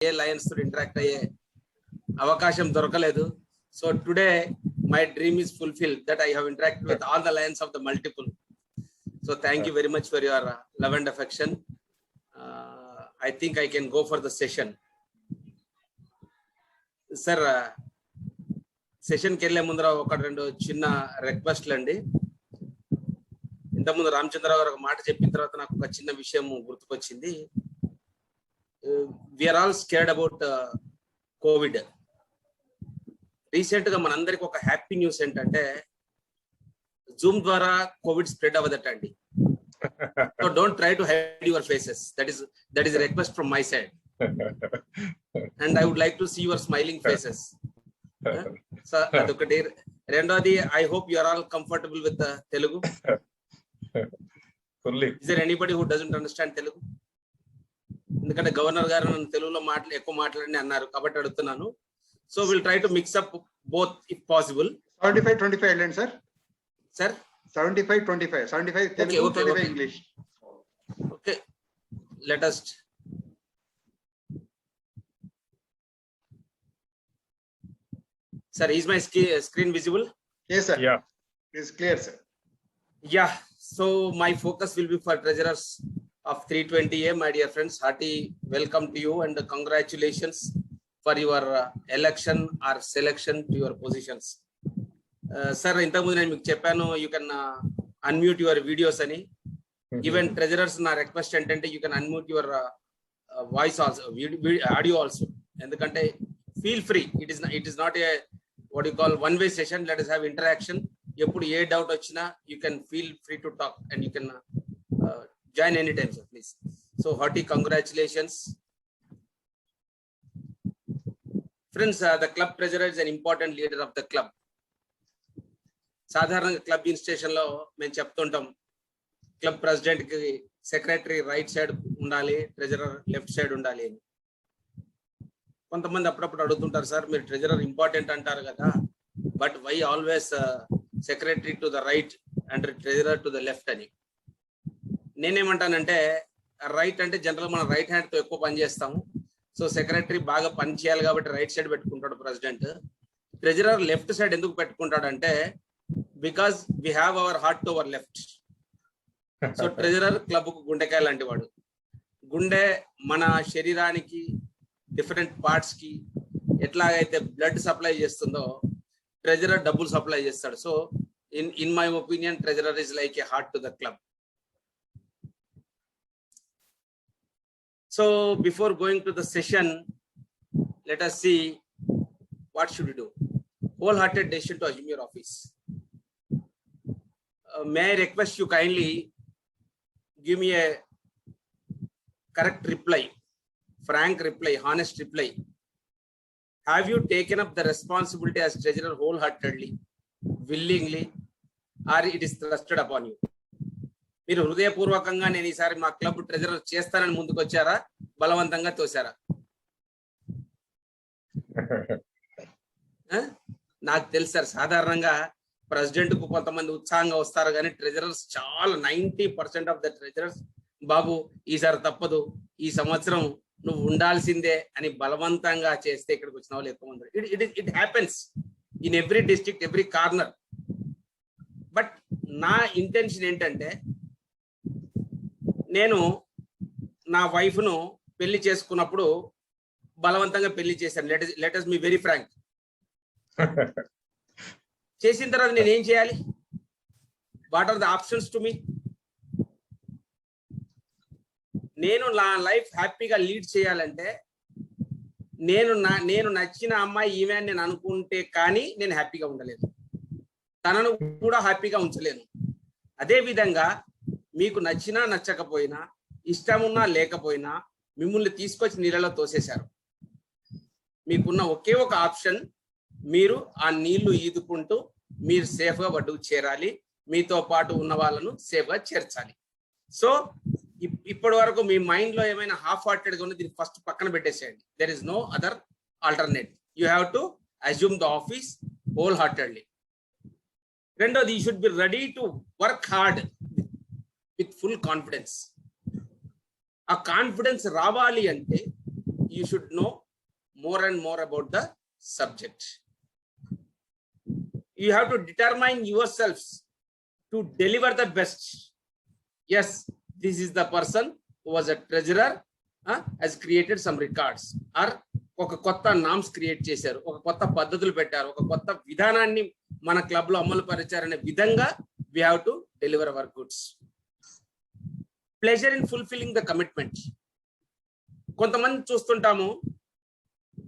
ఏ Lions తో interact అయ్యే అవకాశం దొరకలేదు. So today my dream is fulfilled that I have interacted with all the lions of the multiple. So thank you very much for your love and affection. I think I can go for the session. Sir, session కి వెళ్ళే ముందర ఒక రెండు చిన్న రిక్వెస్ట్లు అండి. ఇంతకుముందు రామచంద్రరావు గారు ఒక మాట చెప్పిన తర్వాత నాకు ఒక చిన్న విషయం గుర్తుకొచ్చింది. We are all scared about Covid. Recent గా మనందరికి ఒక హ్యాపీ న్యూస్ ఏంటంటే జూమ్ ద్వారా కోవిడ్ స్ప్రెడ్ అవ్వదట అండి. So don't try to hide your faces. That is request from my side and I would like to see your smiling faces. So అదొకటి. రెండోది, I hope you are all comfortable with Telugu. Is there anybody who doesn't understand Telugu? ఎందుకంటే governor గారు నన్ను తెలుగులో ఎక్కువ మాట్లాడని అన్నారు కాబట్టి అడుగుతున్నాను. So we'll try to mix up both if possible. 75-25 Ireland, sir. Sir? 75-25. 75 Telugu, okay, 25 okay. English. Okay. Let us. Sir, is my screen visible? Yes, sir. Yeah. It's clear, sir. Yeah. So my focus will be for treasurers of 320A, my dear friends. Hearty welcome to you and congratulations for your election or selection to your positions. Sir, ఇంతకుముందు నేను మీకు చెప్పాను you can unmute your videos అని. Even treasurers నా request ఏంటంటే you can unmute your voice also, audio also. ఎందుకంటే feel free. It is not a what you call one way session. Let us have interaction. ఎప్పుడు ఏ doubt వచ్చినా you can feel free to talk and you can join any time, sir please. So hearty congratulations. Friends, the club treasurer is an important leader of the club. సాధారణంగా club institution లో మేము చెప్తుంటాం, club president కి secretary right side ఉండాలి, treasurer left side ఉండాలి అని. కొంతమంది అప్పుడప్పుడు అడుగుతుంటారు, సార్ మీరు ట్రెజరర్ ఇంపార్టెంట్ అంటారు కదా, but why always secretary to the right and treasurer to the left అని. నేనేమంటానంటే రైట్ అంటే జనరల్ మనం రైట్ హ్యాండ్ తో ఎక్కువ పని చేస్తాము. సో సెక్రటరీ బాగా పని చేయాలి కాబట్టి రైట్ సైడ్ పెట్టుకుంటాడు ప్రెసిడెంట్. ట్రెజరర్ లెఫ్ట్ సైడ్ ఎందుకు పెట్టుకుంటాడంటే because we have our heart to our left. So treasurer club కు గుండెకాయ లాంటి వాడు. గుండె మన శరీరానికి డిఫరెంట్ పార్ట్స్ కి ఎట్లాగైతే బ్లడ్ సప్లై చేస్తుందో ట్రెజరర్ డబ్బులు సప్లై చేస్తాడు. So in my opinion treasurer is like A heart to the club. So before going to the session, let us see what should we do. Wholehearted decision to assume your office. May I request you kindly give me a correct reply, frank reply, honest reply. Have you taken up the responsibility as treasurer wholeheartedly, willingly, or it is thrusted upon you? మీరు హృదయపూర్వకంగా నేను ఈసారి మా club treasurer చేస్తానని ముందుకు వచ్చారా, బలవంతంగా తోసారా? నాకు తెలుసు సార్, సాధారణంగా ప్రెసిడెంట్ కు కొంతమంది ఉత్సాహంగా వస్తారు కానీ ట్రెజరర్స్ చాలా 90% ఆఫ్ ద ట్రెజరర్స్ బాబు ఈసారి తప్పదు, ఈ సంవత్సరం నువ్వు ఉండాల్సిందే అని బలవంతంగా చేస్తే ఇక్కడికి వచ్చిన వాళ్ళు ఎక్కువ మంది. It happens in every district, every corner. But నా ఇంటెన్షన్ ఏంటంటే నేను నా వైఫ్ను పెళ్లి చేసుకున్నప్పుడు బలవంతంగా పెళ్లి చేశాను. Let us be very frank. చేసిన తర్వాత నేను ఏం చేయాలి? What are the options to me? నేను నా లైఫ్ హ్యాపీగా లీడ్ చేయాలంటే నేను నచ్చిన అమ్మాయి ఈమె నేను అనుకుంటే కానీ నేను హ్యాపీగా ఉండలేను, తనను కూడా హ్యాపీగా ఉంచలేను. అదే విధంగా మీకు నచ్చినా నచ్చకపోయినా, ఇష్టమున్నా లేకపోయినా మిమ్మల్ని తీసుకొచ్చి నీళ్ళలో తోసేశారు. మీకున్న ఒకే ఒక ఆప్షన్, మీరు ఆ నీళ్లు ఈదుకుంటూ మీరు సేఫ్గా ఒడ్డుకు చేరాలి, మీతో పాటు ఉన్న వాళ్ళను సేఫ్గా చేర్చాలి. సో ఇప్పటి వరకు మీ మైండ్ లో ఏమైనా హాఫ్ హార్టెడ్గా ఉంది, దీన్ని ఫస్ట్ పక్కన పెట్టేసేయండి. There is no other alternate. You have to assume the office whole heartedly. రెండోది, you should be ready to work hard with full confidence. ఆ కాన్ఫిడెన్స్ రావాలి అంటే you should know more and more about the subject. You have to determine yourselves to deliver the best. Yes, this is the person who was a treasurer, has created some records, or ఒక కొత్త norms create చేశారు, ఒక కొత్త పద్ధతులు పెట్టారు, ఒక కొత్త విధానాన్ని మన క్లబ్ లో అమలు పరిచారనే విధంగా we have to deliver our goods. Pleasure in fulfilling the commitment. కొంతమంది చూస్తుంటాము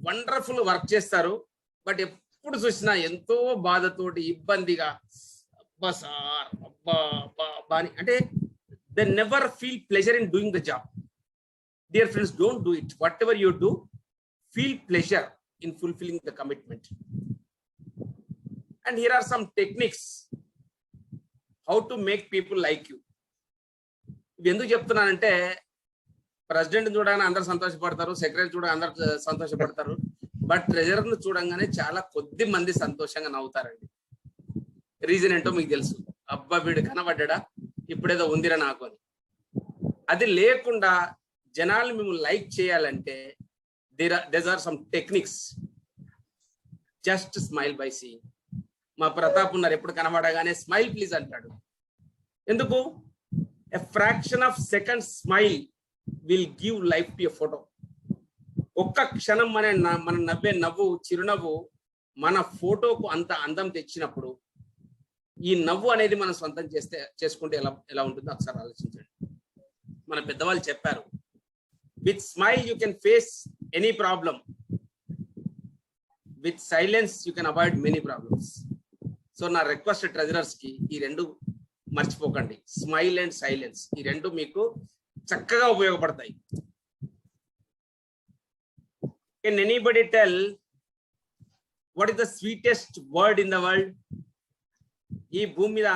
వండర్ఫుల్ వర్క్ చేస్తారు, బట్ ఎప్పుడు చూసినా ఎంతో బాధతోటి ఇబ్బందిగా అబ్బా సార్ అబ్బా అబ్బా అబ్బా అని, అంటే they never feel pleasure in doing the job. Dear friends, don't do it. What ever you do, feel pleasure in fulfilling the commitment. And here are some techniques how to make people like you. ఇవి ఎందుకు చెప్తున్నానంటే, president చూడగానే అందరు సంతోషపడతారు, secretary చూడగానే అందరు సంతోషపడతారు, but treasurer ను చూడంగానే చాలా కొద్ది మంది సంతోషంగా నవ్వుతారండి. రీజన్ ఏంటో మీకు తెలుసు. అబ్బా వీడు కనబడ్డా, ఇప్పుడేదో ఉందిరా నాకు అని. అది లేకుండా జనాలు మిమ్మల్ని లైక్ చేయాలంటే there are some techniques. Just smile by seeing. మా ప్రతాప్ ఉన్నారు, ఎప్పుడు కనబడగానే స్మైల్ ప్లీజ్ అంటాడు. ఎందుకు? a fraction of second smile will give life to a photo. ఒక్క క్షణం మన నవ్వే నవ్వు, చిరునవ్వు మన ఫోటోకు అంత అందం తెచ్చినప్పుడు, ఈ నవ్వు అనేది మనం సొంతం చేసుకుంటే ఎలా ఉంటుందో ఒకసారి ఆలోచించండి. మన పెద్దవాళ్ళు చెప్పారు, with smile you can face any problem, with silence you can avoid many problems. So నా రిక్వెస్ట్ ట్రెజరర్స్ కి ఈ రెండు మర్చిపోకండి, స్మైల్ అండ్ సైలెన్స్. ఈ రెండు మీకు చక్కగా ఉపయోగపడతాయి. Can anybody tell what is the sweetest word in the world? ఈ భూమి మీద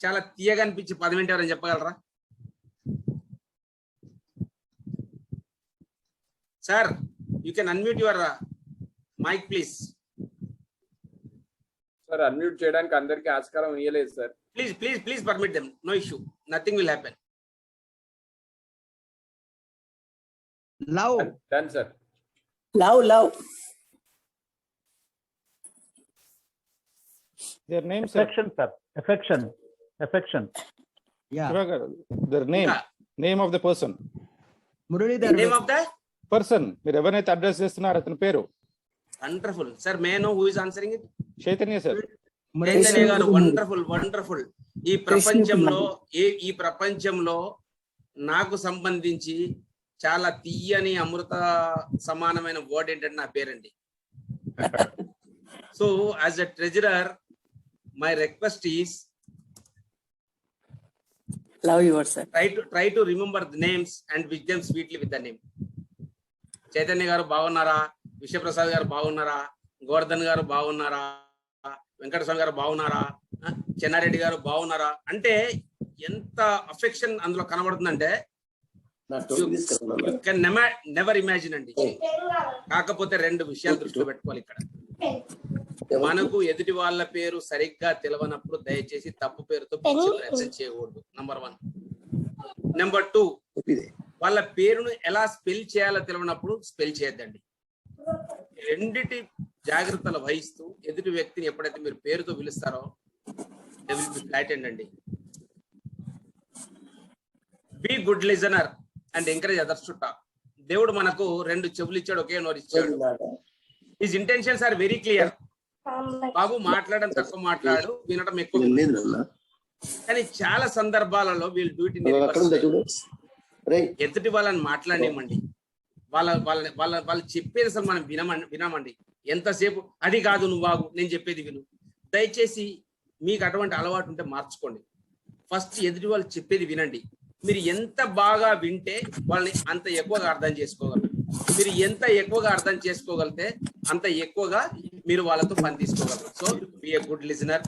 చాలా తీయగా అనిపించే పదం ఏంటి, ఎవరైనా చెప్పగలరా? Sir, you can unmute your mic, please. Sir, unmute చేయడానికి అందరికి ఆస్కారం ఇయ్యలేదు sir. Please permit them. No issue. Nothing will happen. Love. Done, sir. Love. Their name, sir. Affection, sir. Affection. Yeah. Their name. Yeah. Name of the person. Muralidhar. Name of the Person. మీరు ఎవరైతే address చేస్తున్నారు అతని పేరు. wonderful. Sir, may I know who is answering it? Chaitanya sir. Chaitanya గారు, wonderful. ఈ ప్రపంచంలో నాకు సంబంధించి చాలా తీయని అమృత సమానమైన వర్డ్ ఏంటంటే నా పేరండి. So as a treasurer my request is Love yourself. try to remember the names and wish them sweetly with the name. Chaitanya గారు బాగున్నారా? విశ్వప్రసాద్ గారు బాగున్నారా? గోవర్ధన్ గారు బాగున్నారా? వెంకటస్వామి గారు బాగున్నారా? చెన్నారెడ్డి గారు బాగున్నారా? అంటే ఎంత అఫెక్షన్ అందులో కనబడుతుందంటే నెవర్ ఇమాజిన్ అండి. కాకపోతే రెండు విషయాలు దృష్టిలో పెట్టుకోవాలి ఇక్కడ. మనకు ఎదుటి వాళ్ళ పేరు సరిగ్గా తెలవనప్పుడు దయచేసి తప్పు పేరుతో ప్రయత్నం చేయకూడదు. నంబర్ 1. నెంబర్ 2, వాళ్ళ పేరును ఎలా స్పెల్ చేయాలో తెలియనప్పుడు స్పెల్ చేయొద్దండి. రెండిటి జాగ్రత్తలు వహిస్తూ ఎదుటి వ్యక్తిని ఎప్పుడైతే మీరు పేరుతో పిలుస్తారో దే విల్ బి ఫ్లాటెండ్ అండి. Be good listener and encourage others to talk. దేవుడు మనకు 2 చెవులు ఇచ్చాడు, ఒకే నోరు ఇచ్చాడు. His intentions are very clear. బాబు మాట్లాడడం తక్కువ మాట్లాడు, వినడం ఎక్కువ. కానీ చాలా సందర్భాలలో వీళ్ళు డూ ఇట్ ఇన్ ఎదుటి వాళ్ళని మాట్లాడేమండి. వాళ్ళు చెప్పేది అసలు మనం వినమండి. ఎంతసేపు అది కాదు, నువ్వు బాగు, నేను చెప్పేది విను. దయచేసి మీకు అటువంటి అలవాటు ఉంటే మార్చుకోండి. ఫస్ట్ ఎదుటి వాళ్ళు చెప్పేది వినండి. మీరు ఎంత బాగా వింటే వాళ్ళని అంత ఎక్కువగా అర్థం చేసుకోగలరు. మీరు ఎంత ఎక్కువగా అర్థం చేసుకోగలితే అంత ఎక్కువగా మీరు వాళ్ళతో పని తీసుకోగలరు. So be a good listener,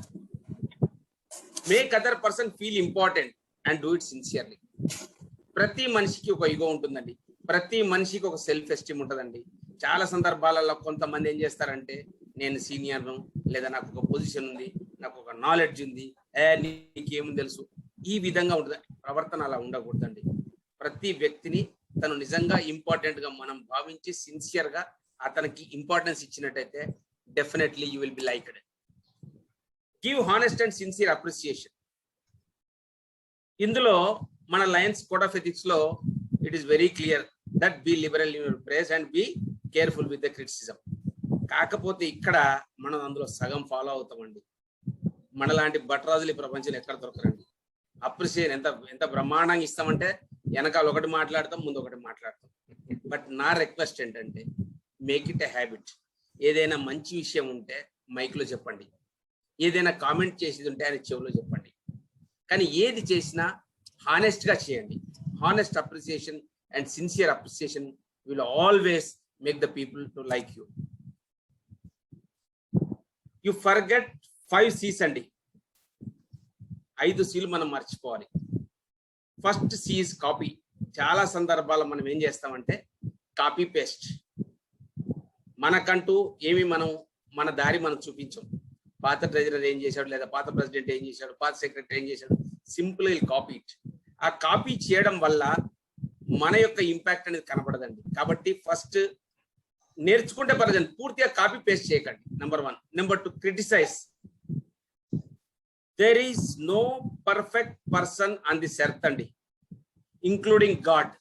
make other person feel important and do it sincerely. ప్రతి మనిషికి ఒక ఈగో ఉంటుందండి, ప్రతి మనిషికి ఒక సెల్ఫ్ ఎస్టీమ్ ఉంటుందండి. చాలా సందర్భాలలో కొంతమంది ఏం చేస్తారంటే, నేను సీనియర్ను, లేదా నాకు ఒక పొజిషన్ ఉంది, నాకు ఒక నాలెడ్జ్ ఉంది, నీకేమని తెలుసు, ఈ విధంగా ఉంటుంది. ప్రవర్తన అలా ఉండకూడదండి. ప్రతి వ్యక్తిని తను నిజంగా ఇంపార్టెంట్ గా మనం భావించి సిన్సియర్ గా అతనికి ఇంపార్టెన్స్ ఇచ్చినట్టయితే definitely you will be liked. Give honest and sincere appreciation. ఇందులో మన లయన్స్ కోడ్ ఆఫ్ ఎథిక్స్ లో it is very clear that be liberal in your praise and be careful with the criticism. కాకపోతే ఇక్కడ మనం అందులో సగం follow అవుతామండి. మనలాంటి భట్రాజులు ఈ ప్రపంచంలో ఎక్కడ దొరకరండి. అప్రిసియేషన్ ఎంత బ్రహ్మాండంగా ఇస్తామంటే వెనకాల ఒకటి మాట్లాడతాం, ముందు ఒకటి మాట్లాడతాం. బట్ నా రిక్వెస్ట్ ఏంటంటే మేక్ ఇట్ ఎ హ్యాబిట్. ఏదైనా మంచి విషయం ఉంటే మైక్ లో చెప్పండి, ఏదైనా కామెంట్ చేసేది ఉంటే ఆయన చెవిలో చెప్పండి. కానీ ఏది చేసినా హానెస్ట్ గా చేయండి. Honest appreciation and sincere appreciation will always make the people to like you. You forget 5 C's అండి. 5 C's మనం మర్చిపోవాలి. First C is copy. చాలా సందర్భాల్లో మనం ఏం చేస్తామంటే కాపీ పేస్ట్. మనకంటూ ఏమి మన దారి మనం చూపించాం. పాత ట్రెజరర్ ఏం చేశాడు, లేదా పాత ప్రెసిడెంట్ ఏం చేశాడు, పాత సెక్రటరీ ఏం చేశాడు, సింపుల్ గా కాపీ ఇట్. ఆ కాపీ చేయడం వల్ల మన యొక్క ఇంపాక్ట్ అనేది కనపడదండి. కాబట్టి ఫస్ట్ నేర్చుకుంటే పర్లేదండి, పూర్తిగా కాపీ పేస్ట్ చేయకండి. Number 1. Number 2, criticize. There is no perfect person on this earth అండి, including God.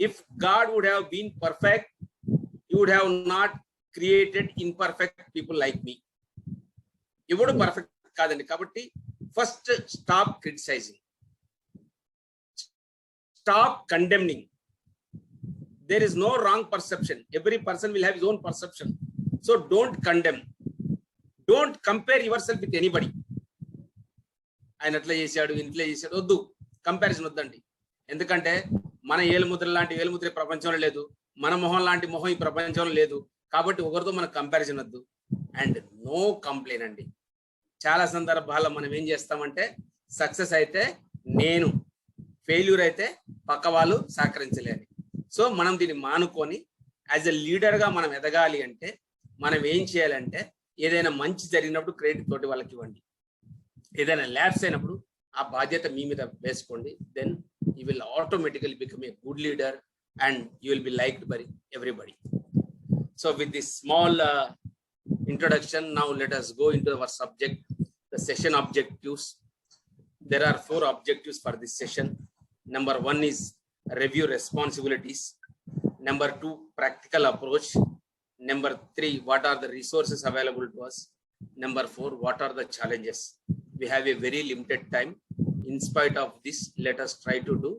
If God would have been perfect, he would have not created imperfect people like me. ఎవడు perfect కాదండి. కాబట్టి first stop criticising, stop condemning. there is no wrong perception. Every person will have his own perception. So don't condemn, don't compare yourself with anybody. ఆయన అట్లా చేశాడు, ఇంట్లో చేశాడు, వద్దు. Comparison వద్దండి. ఎందుకంటే మన ఏలుముద్ర లాంటి ఏలుముద్ర ప్రపంచంలో లేదు, మన మొహం లాంటి మొహం ఈ ప్రపంచంలో లేదు. కాబట్టి ఒకరితో మనకు కంపారిజన్ వద్దు. అండ్ నో కంప్లైంట్ అండి. చాలా సందర్భాల్లో మనం ఏం చేస్తామంటే సక్సెస్ అయితే నేను, ఫెయిల్యూర్ అయితే పక్క వాళ్ళు సహకరించలేని. సో మనం దీన్ని మానుకొని యాజ్ ఎ లీడర్ గా మనం ఎదగాలి అంటే మనం ఏం చేయాలంటే ఏదైనా మంచి జరిగినప్పుడు క్రెడిట్ తోటి వాళ్ళకి ఇవ్వండి. ఏదైనా ల్యాబ్స్ అయినప్పుడు ఆ బాధ్యత మీ మీద వేసుకోండి. Then you will automatically become a good leader and you will be liked by everybody. So with this small introduction, now let us go into our subject, the session objectives. There are 4 objectives for this session. Number 1 is review responsibilities. Number 2, practical approach. Number 3, what are the resources available to us. Number 4, what are the challenges. We have a very limited time. In spite of this, let us try to do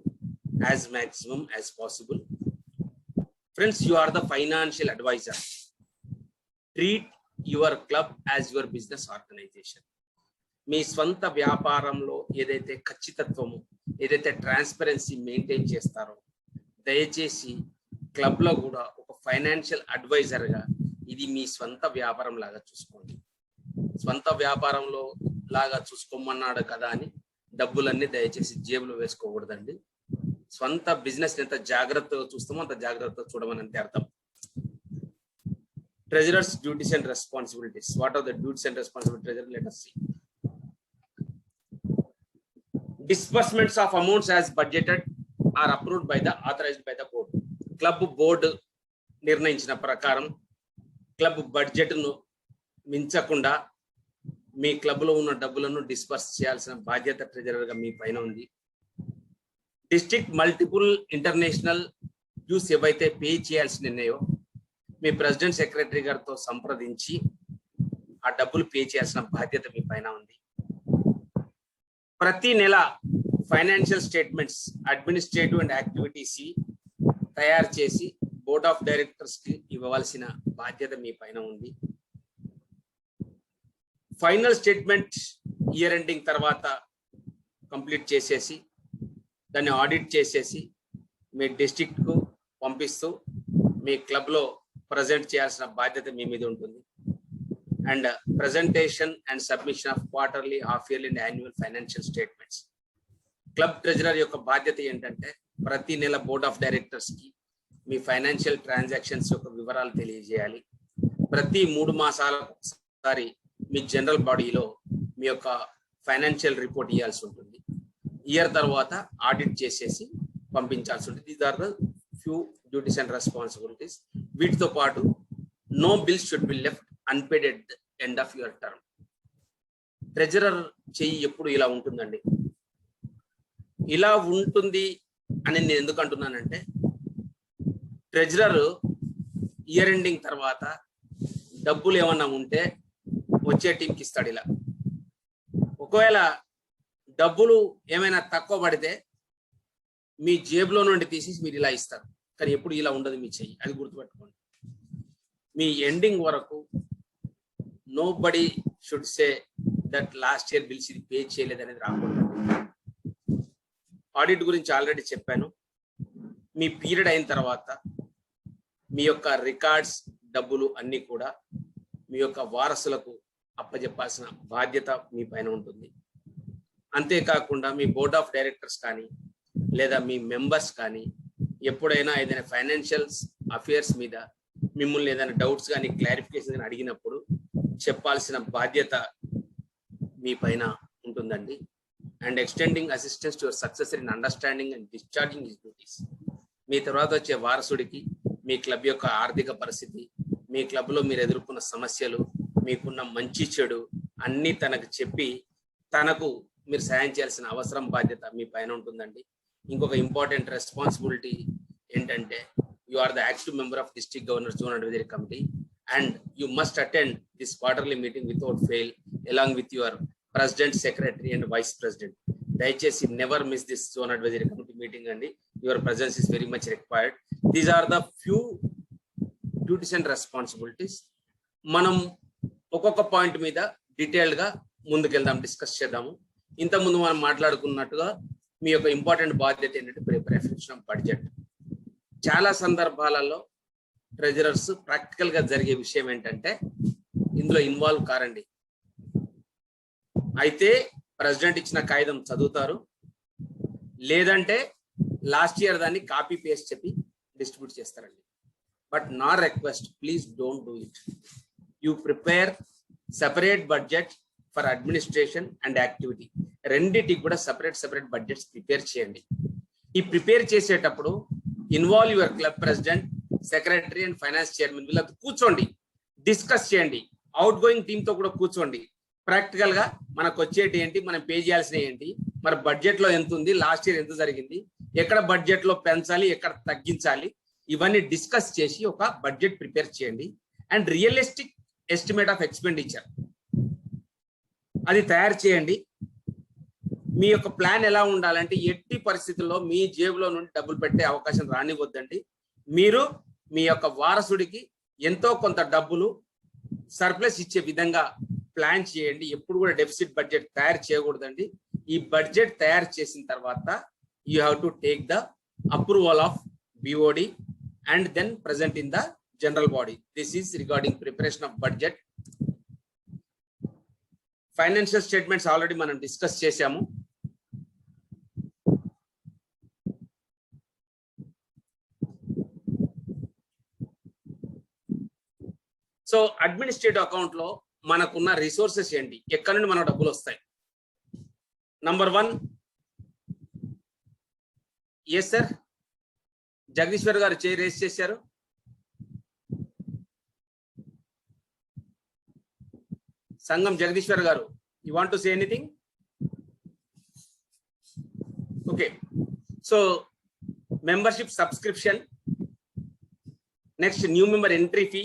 as maximum as possible. Friends, you are the financial advisor. Treat your club as your business organization. మీ స్వంత వ్యాపారంలో ఏదైతే ఖచ్చితత్వము, ఏదైతే transparency maintain చేస్తారో, దయచేసి club లో కూడా ఒక financial advisor గా ఇది మీ స్వంత వ్యాపారం లాగా చూసుకోండి. స్వంత వ్యాపారంలో లాగా చూసుకోమన్నాడు కదా అని డబ్బులన్నీ దయచేసి జేబులో వేసుకోకూడదండి. స్వంత బిజినెస్ ఎంత జాగ్రత్తగా చూస్తామో అంత జాగ్రత్తగా చూడమని అంతే అర్థం. Treasurers duties and responsibilities. What are the duties and responsibility treasurer? Let us see. Disbursements of amounts as budgeted are approved by the authorized by the board. Club board నిర్ణయించిన ప్రకారం క్లబ్ బడ్జెట్ ను మించకుండా మీ club లో ఉన్న డబ్బులను disperse చేయాల్సిన బాధ్యత treasurer గా మీ పైన ఉంది. డిస్ట్రిక్ట్ మల్టిపుల్ ఇంటర్నేషనల్ డ్యూస్ ఏవైతే పే చేయాల్సి ఉన్నాయో మీ ప్రెసిడెంట్ సెక్రటరీ గారితో సంప్రదించి ఆ డబ్బులు పే చేయాల్సిన బాధ్యత మీ పైన ఉంది. ప్రతి నెల financial statements, administrative and activities తయారు చేసి బోర్డ్ ఆఫ్ డైరెక్టర్స్ కి ఇవ్వవలసిన బాధ్యత మీ పైన ఉంది. ఫైనల్ స్టేట్మెంట్ ఇయర్ ఎండింగ్ తర్వాత కంప్లీట్ చేసేసి దాన్ని ఆడిట్ చేసేసి మీ డిస్ట్రిక్ట్ కు పంపిస్తూ మీ క్లబ్ లో ప్రజెంట్ చేయాల్సిన బాధ్యత మీ మీద ఉంటుంది. And presentation and submission of quarterly, half yearly and annual financial statements. Club treasurer యొక్క బాధ్యత ఏంటంటే ప్రతి నెల బోర్డ్ ఆఫ్ డైరెక్టర్స్ కి మీ ఫైనాన్షియల్ ట్రాన్సాక్షన్స్ యొక్క వివరాలు తెలియజేయాలి. ప్రతి 3 మాసాలకు ఒకసారి మీ జనరల్ బాడీలో మీ యొక్క ఫైనాన్షియల్ రిపోర్ట్ ఇవ్వాల్సి ఉంటుంది. ఇయర్ తర్వాత ఆడిట్ చేసేసి పంపించాల్సి ఉంటుంది. These are the few duties and responsibilities. వీటితో పాటు no bills should be left unpaid at the end of your term. Treasurer చెయ్యి ఎప్పుడు ఇలా ఉంటుందండి. ఇలా ఉంటుంది అని నేను ఎందుకు అంటున్నానంటే, ట్రెజరర్ ఇయర్ ఎండింగ్ తర్వాత డబ్బులు ఏమన్నా ఉంటే వచ్చే టీంకి ఇస్తాడు. ఇలా ఒకవేళ డబ్బులు ఏమైనా తక్కువ పడితే మీ జేబులో నుండి తీసి మీరు ఇలా ఇస్తారు. కానీ ఎప్పుడు ఇలా ఉండదు మీ చెయ్యి, అది గుర్తుపెట్టుకోండి. మీ ఎండింగ్ వరకు nobody should say that last year bills ఇది పే చేయలేదు అనేది రాకూడదు. ఆడిట్ గురించి ఆల్రెడీ చెప్పాను. మీ పీరియడ్ అయిన తర్వాత మీ యొక్క రికార్డ్స్, డబ్బులు అన్నీ కూడా మీ యొక్క వారసులకు అప్పచెప్పాల్సిన బాధ్యత మీ పైన ఉంటుంది. అంతేకాకుండా మీ బోర్డ్ ఆఫ్ డైరెక్టర్స్ కానీ లేదా మీ మెంబర్స్ కానీ ఎప్పుడైనా ఏదైనా ఫైనాన్షియల్ అఫేర్స్ మీద మిమ్మల్ని ఏదైనా డౌట్స్ కానీ క్లారిఫికేషన్ కానీ అడిగినప్పుడు చెప్పాల్సిన బాధ్యత మీ పైన ఉంటుందండి. And extending assistance to your successor in understanding and discharging his duties. మీ తర్వాత వచ్చే వారసుడికి మీ క్లబ్ యొక్క ఆర్థిక పరిస్థితి, మీ క్లబ్లో మీరు ఎదుర్కొన్న సమస్యలు, మీకున్న మంచి చెడు అన్నీ తనకు చెప్పి తనకు మీరు సాయం చేయాల్సిన అవసరం, బాధ్యత మీ పైన ఉంటుందండి. ఇంకొక ఇంపార్టెంట్ రెస్పాన్సిబిలిటీ ఏంటంటే, you are the active member of district governor zone advisory committee and you must attend this quarterly meeting without fail along with your president, secretary and vice president. దయచేసి never miss this zone advisory committee meeting అండి. Your presence is very much required. These are the few duties and responsibilities. మనం ఒక్కొక్క point మీద detailed గా ముందుకెళ్దాం, discuss చేద్దాము. ఇంతకుముందు మనం మాట్లాడుకున్నట్టుగా మీ యొక్క ఇంపార్టెంట్ బాధ్యత ఏంటంటే ప్రిపరేషన్ ఆఫ్ బడ్జెట్. చాలా సందర్భాలలో ట్రెజరర్స్ ప్రాక్టికల్ గా జరిగే విషయం ఏంటంటే ఇందులో ఇన్వాల్వ్ కారండి. అయితే ప్రెసిడెంట్ ఇచ్చిన కాగితం చదువుతారు, లేదంటే లాస్ట్ ఇయర్ దాన్ని కాపీ పేస్ట్ చెప్పి డిస్ట్రిబ్యూట్ చేస్తారండి. బట్ నా request, please don't do it. You prepare separate budget for administration and activity. రెండింటికి కూడా సెపరేట్ బడ్జెట్స్ ప్రిపేర్ చేయండి. ఈ ప్రిపేర్ చేసేటప్పుడు involve your club president, secretary and finance chairman, వీళ్ళతో కూర్చోండి, డిస్కస్ చేయండి. అవుట్ గోయింగ్ టీమ్ తో కూడా కూర్చోండి. ప్రాక్టికల్ గా మనకు వచ్చేటి ఏంటి, మనం పే చేయాల్సిన ఏంటి, మరి బడ్జెట్ లో ఎంత ఉంది, లాస్ట్ ఇయర్ ఎంత జరిగింది, ఎక్కడ బడ్జెట్ లో పెంచాలి, ఎక్కడ తగ్గించాలి, ఇవన్నీ డిస్కస్ చేసి ఒక బడ్జెట్ ప్రిపేర్ చేయండి. And realistic estimate of expenditure అది తయారు చేయండి. మీ యొక్క ప్లాన్ ఎలా ఉండాలంటే, ఎట్టి పరిస్థితుల్లో మీ జేబులో నుండి డబ్బులు పెట్టే అవకాశం రానివ్వద్దండి. మీరు మీ యొక్క వారసుడికి ఎంతో కొంత డబ్బులు సర్ప్లస్ ఇచ్చే విధంగా ప్లాన్ చేయండి. ఎప్పుడు కూడా డెఫిసిట్ బడ్జెట్ తయారు చేయకూడదండి. ఈ బడ్జెట్ తయారు చేసిన తర్వాత you have to take the approval of BOD and then present in the general body. This is regarding preparation of budget. Financial statements already మనం డిస్కస్ చేశాము. సో అడ్మినిస్ట్రేటివ్ అకౌంట్ లో మనకున్న రిసోర్సెస్ ఏంటి, ఎక్కడి నుండి మన డబ్బులు వస్తాయి? నంబర్ 1, ఎస్ సార్, జగదీశ్వర్ గారు చేయి రేస్ చేశారు. సంగం జగదీశ్వర్ గారు, you want to say anything? Okay, so membership subscription, next new member entry fee,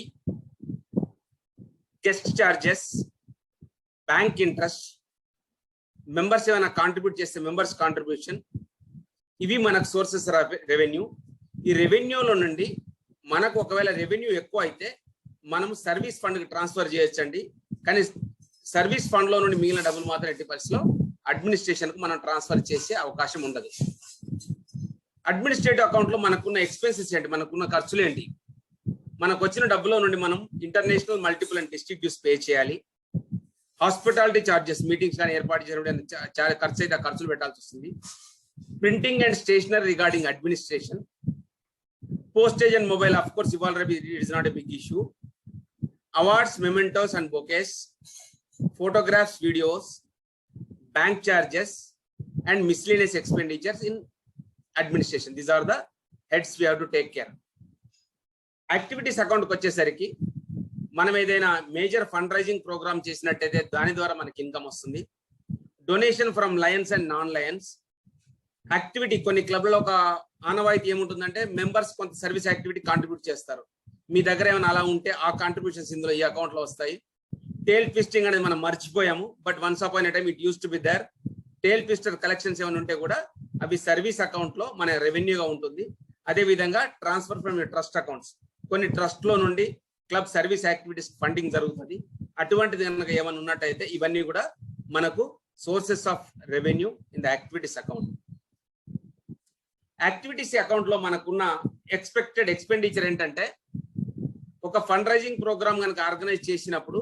guest charges, bank interest, members ఏమైనా కాంట్రిబ్యూట్ చేస్తే మెంబర్స్ కాంట్రిబ్యూషన్, ఇవి మనకు సోర్సెస్ రెవెన్యూ. ఈ రెవెన్యూలో నుండి మనకు ఒకవేళ రెవెన్యూ ఎక్కువ అయితే మనం సర్వీస్ ఫండ్ కి ట్రాన్స్ఫర్ చేయొచ్చండి. కానీ సర్వీస్ ఫండ్ లో నుండి మిగిలిన డబ్బులు మాత్రం ఎట్టి పరిస్థితిలో అడ్మినిస్ట్రేషన్ కు మనం ట్రాన్స్ఫర్ చేసే అవకాశం ఉండదు. అడ్మినిస్ట్రేటివ్ అకౌంట్ లో మనకున్న ఎక్స్పెన్సెస్ ఏంటి, మనకున్న ఖర్చులు ఏంటి? మనకు వచ్చిన డబ్బులో నుండి మనం international, multiple and district dues pay చేయాలి. హాస్పిటాలిటీ చార్జెస్, మీటింగ్స్ కానీ ఏర్పాటు చేయడం చాలా ఖర్చు అయితే ఖర్చులు పెట్టాల్సి వస్తుంది. Printing and stationery regarding administration, postage and mobile, of course, it is not a big issue. Awards, mementos and bouquets, photographs, videos, bank charges and miscellaneous expenditures in administration. These are the heads we have to take care. Activities అకౌంట్కి వచ్చేసరికి మనం ఏదైనా major fund raising program చేసినట్టయితే దాని ద్వారా మనకి income వస్తుంది. Donation from Lions and non Lions activity, కొన్ని క్లబ్లో ఒక ఆనవాయితీ ఏముంటుందంటే మెంబర్స్ కొంత సర్వీస్ యాక్టివిటీ కాంట్రిబ్యూట్ చేస్తారు. మీ దగ్గర ఏమైనా అలా ఉంటే ఆ కాంట్రిబ్యూషన్స్ ఇందులో ఈ అకౌంట్ లో వస్తాయి. టేల్ ట్విస్టింగ్ అనేది మనం మర్చిపోయాము, but once upon a time it use to be there. Tale twister collections ఏమైనా ఉంటే కూడా అవి సర్వీస్ అకౌంట్ లో మన రెవెన్యూగా ఉంటుంది. అదే విధంగా ట్రాన్స్ఫర్ ఫ్రమ్ ట్రస్ట్ అకౌంట్స్, కొన్ని ట్రస్ట్ లో నుండి క్లబ్ సర్వీస్ యాక్టివిటీస్ ఫండింగ్ జరుగుతుంది. అటువంటిది కనుక ఏమైనా ఉన్నట్టయితే ఇవన్నీ కూడా మనకు sources of revenue in the activities account. Activities account లో మనకున్న ఎక్స్పెక్టెడ్ ఎక్స్పెండిచర్ ఏంటంటే, ఒక ఫండ్ రైజింగ్ ప్రోగ్రామ్ కనుక ఆర్గనైజ్ చేసినప్పుడు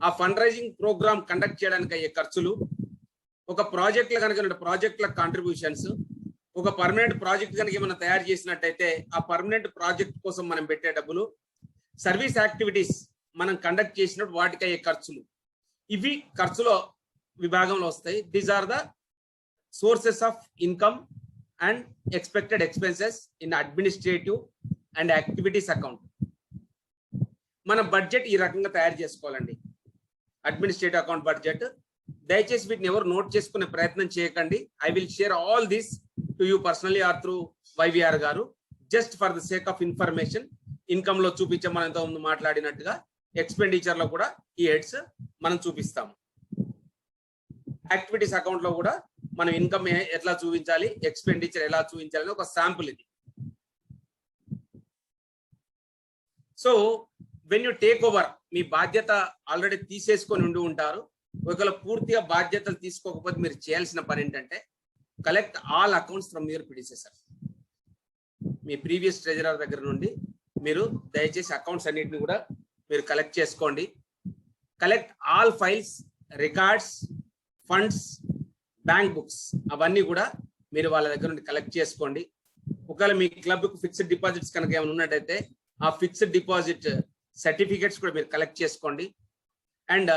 ఆ ఫండ్ రైజింగ్ ప్రోగ్రామ్ కండక్ట్ చేయడానికి అయ్యే ఖర్చులు, ఒక ప్రాజెక్టుల కనుక ప్రాజెక్టుల కాంట్రిబ్యూషన్స్, ఒక పర్మనెంట్ ప్రాజెక్ట్ కనుక ఏమైనా తయారు చేసినట్టయితే ఆ పర్మనెంట్ ప్రాజెక్ట్ కోసం మనం పెట్టే డబ్బులు, సర్వీస్ యాక్టివిటీస్ మనం కండక్ట్ చేసినప్పుడు వాటికి అయ్యే ఖర్చులు, ఇవి ఖర్చులో విభాగంలో వస్తాయి. These are the sources of income and expected expenses in administrative and activities account. మన బడ్జెట్ ఈ రకంగా తయారు చేసుకోవాలండి. Administrative account budget. దయచేసి వీటిని ఎవరు నోట్ చేసుకునే ప్రయత్నం చేయకండి. I will share all this to you personally or through YVR గారు, just for the sake of information. Income లో చూపించే మనం ఇంత ముందు మాట్లాడినట్టుగా ఎక్స్పెండిచర్ లో కూడా ఈ హెడ్స్ మనం చూపిస్తాము. యాక్టివిటీస్ అకౌంట్ లో కూడా మనం ఇన్కమ్ ఎట్లా చూపించాలి, ఎక్స్పెండిచర్ ఎలా చూపించాలి ఒక శాంపుల్ ఇది. So when you take over, మీ బాధ్యత ఆల్రెడీ తీసేసుకొని ఉండి ఉంటారు. ఒకవేళ పూర్తిగా బాధ్యతలు తీసుకోకపోతే మీరు చేయాల్సిన పని ఏంటంటే, collect all accounts from your predecessor. Me previous treasurer దగ్గర నుండి మీరు దయచేసి అకౌంట్స్ అన్నిటిని కూడా మీరు కలెక్ట్ చేసుకోండి. Collect all files, records, funds, bank books, అవన్నీ కూడా మీరు వాళ్ళ దగ్గర నుండి కలెక్ట్ చేసుకోండి. ఒకవేళ మీ క్లబ్ ఫిక్స్డ్ డిపాజిట్స్ కనుక ఏమైనా ఉన్నట్టయితే ఆ ఫిక్స్డ్ డిపాజిట్ సర్టిఫికెట్స్ కూడా మీరు కలెక్ట్ చేసుకోండి. And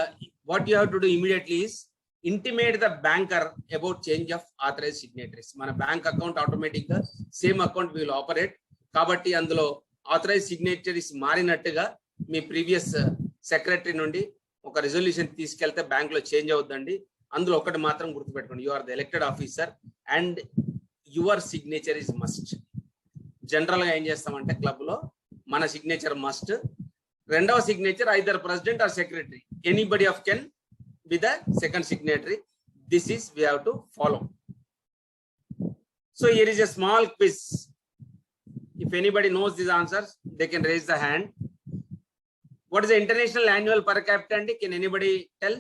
what you have to do immediately is intimate the banker about change of authorise signatories. మన బ్యాంక్ అకౌంట్ ఆటోమేటిక్ గా సేమ్ అకౌంట్ విల్ ఆపరేట్ కాబట్టి అందులో ఆథరైజ్ సిగ్నేటరీస్ మారినట్టుగా మీ ప్రీవియస్ సెక్రటరీ నుండి ఒక రిజల్యూషన్ తీసుకెళ్తే బ్యాంక్ లో చేంజ్ అవుతుందండి. అందులో ఒకటి మాత్రం గుర్తుపెట్టుకోండి, you are the elected officer and your signature is must. General గా ఏం చేస్తామంటే క్లబ్ లో మన సిగ్నేచర్ మస్ట్. రెండవ signature either president or secretary, anybody of can be the second signatory. This is we have to follow. So here is a small quiz. If anybody knows these answers, they can raise the hand. What is the international annual per capita? Can anybody tell?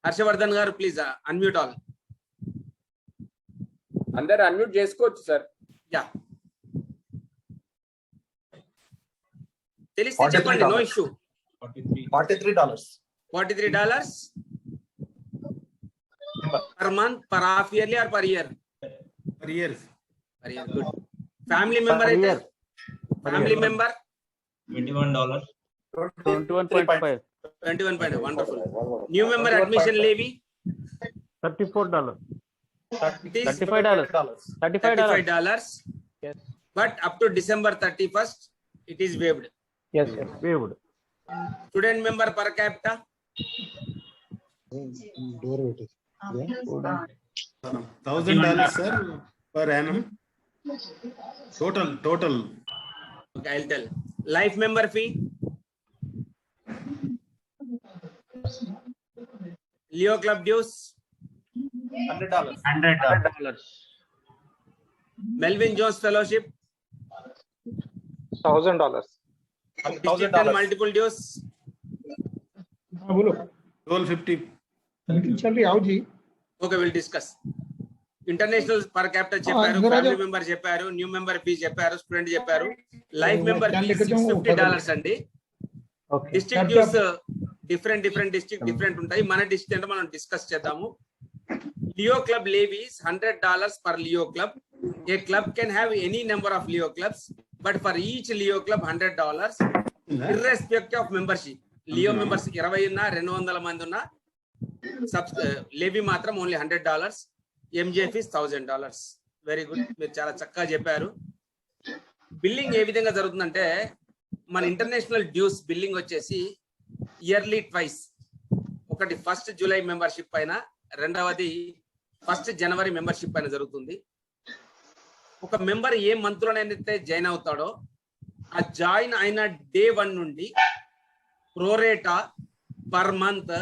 Harshavardhan garu, please unmute all. అందరు unmute చేసుకోవచ్చు sir. Yeah. తెలిస్తే చెప్పండి, no issue. $43. $43 per month, per half yearly or per year? Per year. Per year, good. Family member అయితే family member $21. 21.5. 21. Wonderful. New member admission levy $34. it is $35. $35. Yes. But up to December 31st it is waived. Yes, yes. Waived. Student member per capita $1,000 sir per annum. Total. okay, I'll tell. Life member fee, Leo club dues, $100. Melvin Jones fellowship, $1,000. district and multiple dues, $1250. okay, we'll discuss. International per capita చెప్పారు, family member చెప్పారు, new member fee చెప్పారు, student చెప్పారు. Life member fee $650 అండి. District dues different district different ఉంటాయి. మన district అంటే మనం discuss చేద్దాము. Leo club levies $100 per Leo club. A club can have any number of Leo clubs, but for each Leo club $100 irrespective of membership. Leo members 20 ఉన్నా 200 మంది ఉన్నా levy మాత్రం only $100. MJ fees $1000. Very good, మీరు చాలా చక్కగా చెప్పారు. Billing ఏ విధంగా జరుగుతుందంటే మన ఇంటర్నేషనల్ డ్యూస్ బిల్లింగ్ వచ్చేసి ఇయర్లీ ట్వైస్. ఒకటి 1st జూలై మెంబర్షిప్ పైన, రెండవది 1st జనవరి మెంబర్షిప్ పైన జరుగుతుంది. ఒక మెంబర్ ఏ మంత్ లోనైతే జాయిన్ అవుతాడో ఆ జాయిన్ అయిన డే 1 నుండి ప్రోరేటా పర్ మంత్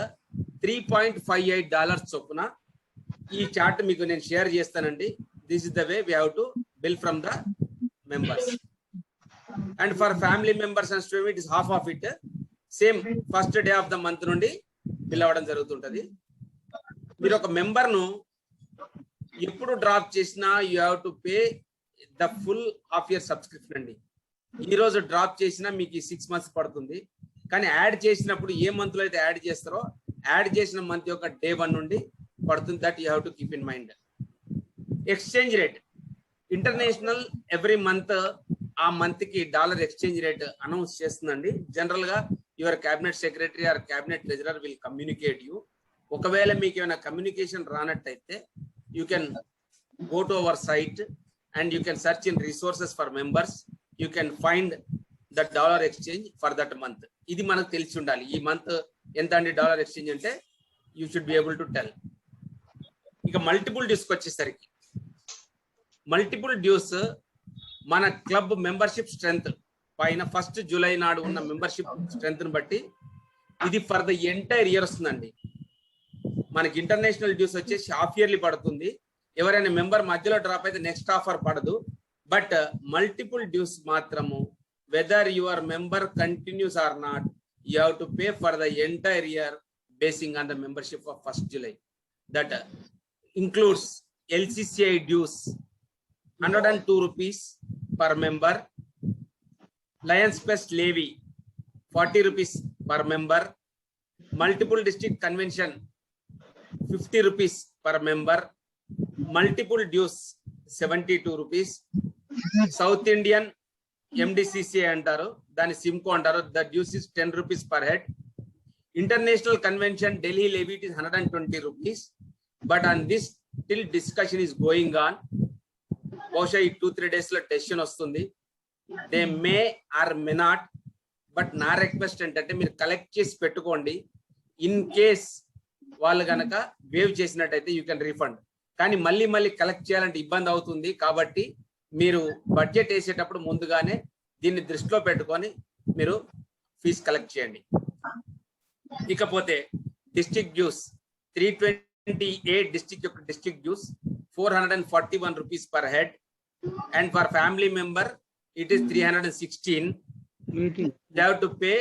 $3.58 చొప్పున ఈ చార్ట్ మీకు నేను షేర్ చేస్తానండి. This is the way we have to bill from the members. And for family members and student it is half of it. Same 1st day of the month నుండి bill అవ్వడం జరుగుతుంటది. మీరు ఒక member ను ఎప్పుడు drop చేసినా you have to pay the full half year subscription అండి. ఈ రోజు డ్రాప్ చేసినా మీకు 6 months పడుతుంది. కానీ యాడ్ చేసినప్పుడు ఏ మంత్ లో అయితే యాడ్ చేస్తారో యాడ్ చేసిన మంత్ యొక్క డే 1 నుండి పడుతుంది. That you have to keep in mind. Exchange rate international every month ఆ మంత్ కి డాలర్ ఎక్స్చేంజ్ రేట్ అనౌన్స్ చేస్తుందండి. జనరల్ గా your cabinet secretary or cabinet treasurer will communicate you. ఒకవేళ మీకు ఏమైనా కమ్యూనికేషన్ రానట్టయితే you can go to our site and you can search in resources for members. You can find the dollar exchange for that month. ఇది మనకు తెలిసి ఉండాలి. ఈ month ఎంత అండి డాలర్ ఎక్స్చేంజ్ అంటే you should be able to tell. ఇక multiple dues వచ్చేసరికి మల్టిపుల్ డ్యూస్ మన క్లబ్ మెంబర్షిప్ స్ట్రెంత్ పైన 1st జూలై నాడు ఉన్న మెంబర్షిప్ స్ట్రెంత్ ని బట్టి ఇది ఫర్ ద ఎంటైర్ ఇయర్ వస్తుందండి. మనకి ఇంటర్నేషనల్ డ్యూస్ వచ్చేసి హాఫ్ ఇయర్లీ పడుతుంది. ఎవరైనా మెంబర్ మధ్యలో డ్రాప్ అయితే నెక్స్ట్ ఆఫర్ పడదు. బట్ మల్టిపుల్ డ్యూస్ మాత్రము whether your member continues or not you have to pay for the entire year basing on the membership of 1st July. That includes LCCI dues ₹102 per member, Lions Fest levy ₹40 per member, multiple district convention ₹50 per member, multiple dues ₹72, South Indian MDCCI అంటారు, దాని సిమ్కో అంటారు, the dues is ₹10 per head. International convention Delhi levy is ₹120. But on this till discussion is going on. బహుశా ఈ 2-3 days లో decision వస్తుంది. They may or may not. But నా request ఏంటంటే మీరు కలెక్ట్ చేసి పెట్టుకోండి. ఇన్ కేస్ వాళ్ళు కనుక వేవ్ చేసినట్టయితే యూ కెన్ రీఫండ్. కానీ మళ్ళీ కలెక్ట్ చేయాలంటే ఇబ్బంది అవుతుంది. కాబట్టి మీరు బడ్జెట్ వేసేటప్పుడు ముందుగానే దీన్ని దృష్టిలో పెట్టుకొని మీరు ఫీజు కలెక్ట్ చేయండి. ఇకపోతే డిస్ట్రిక్ట్ డ్యూస్ 328 district యొక్క district dues ₹441 per head, and for family member it is 316. They have to pay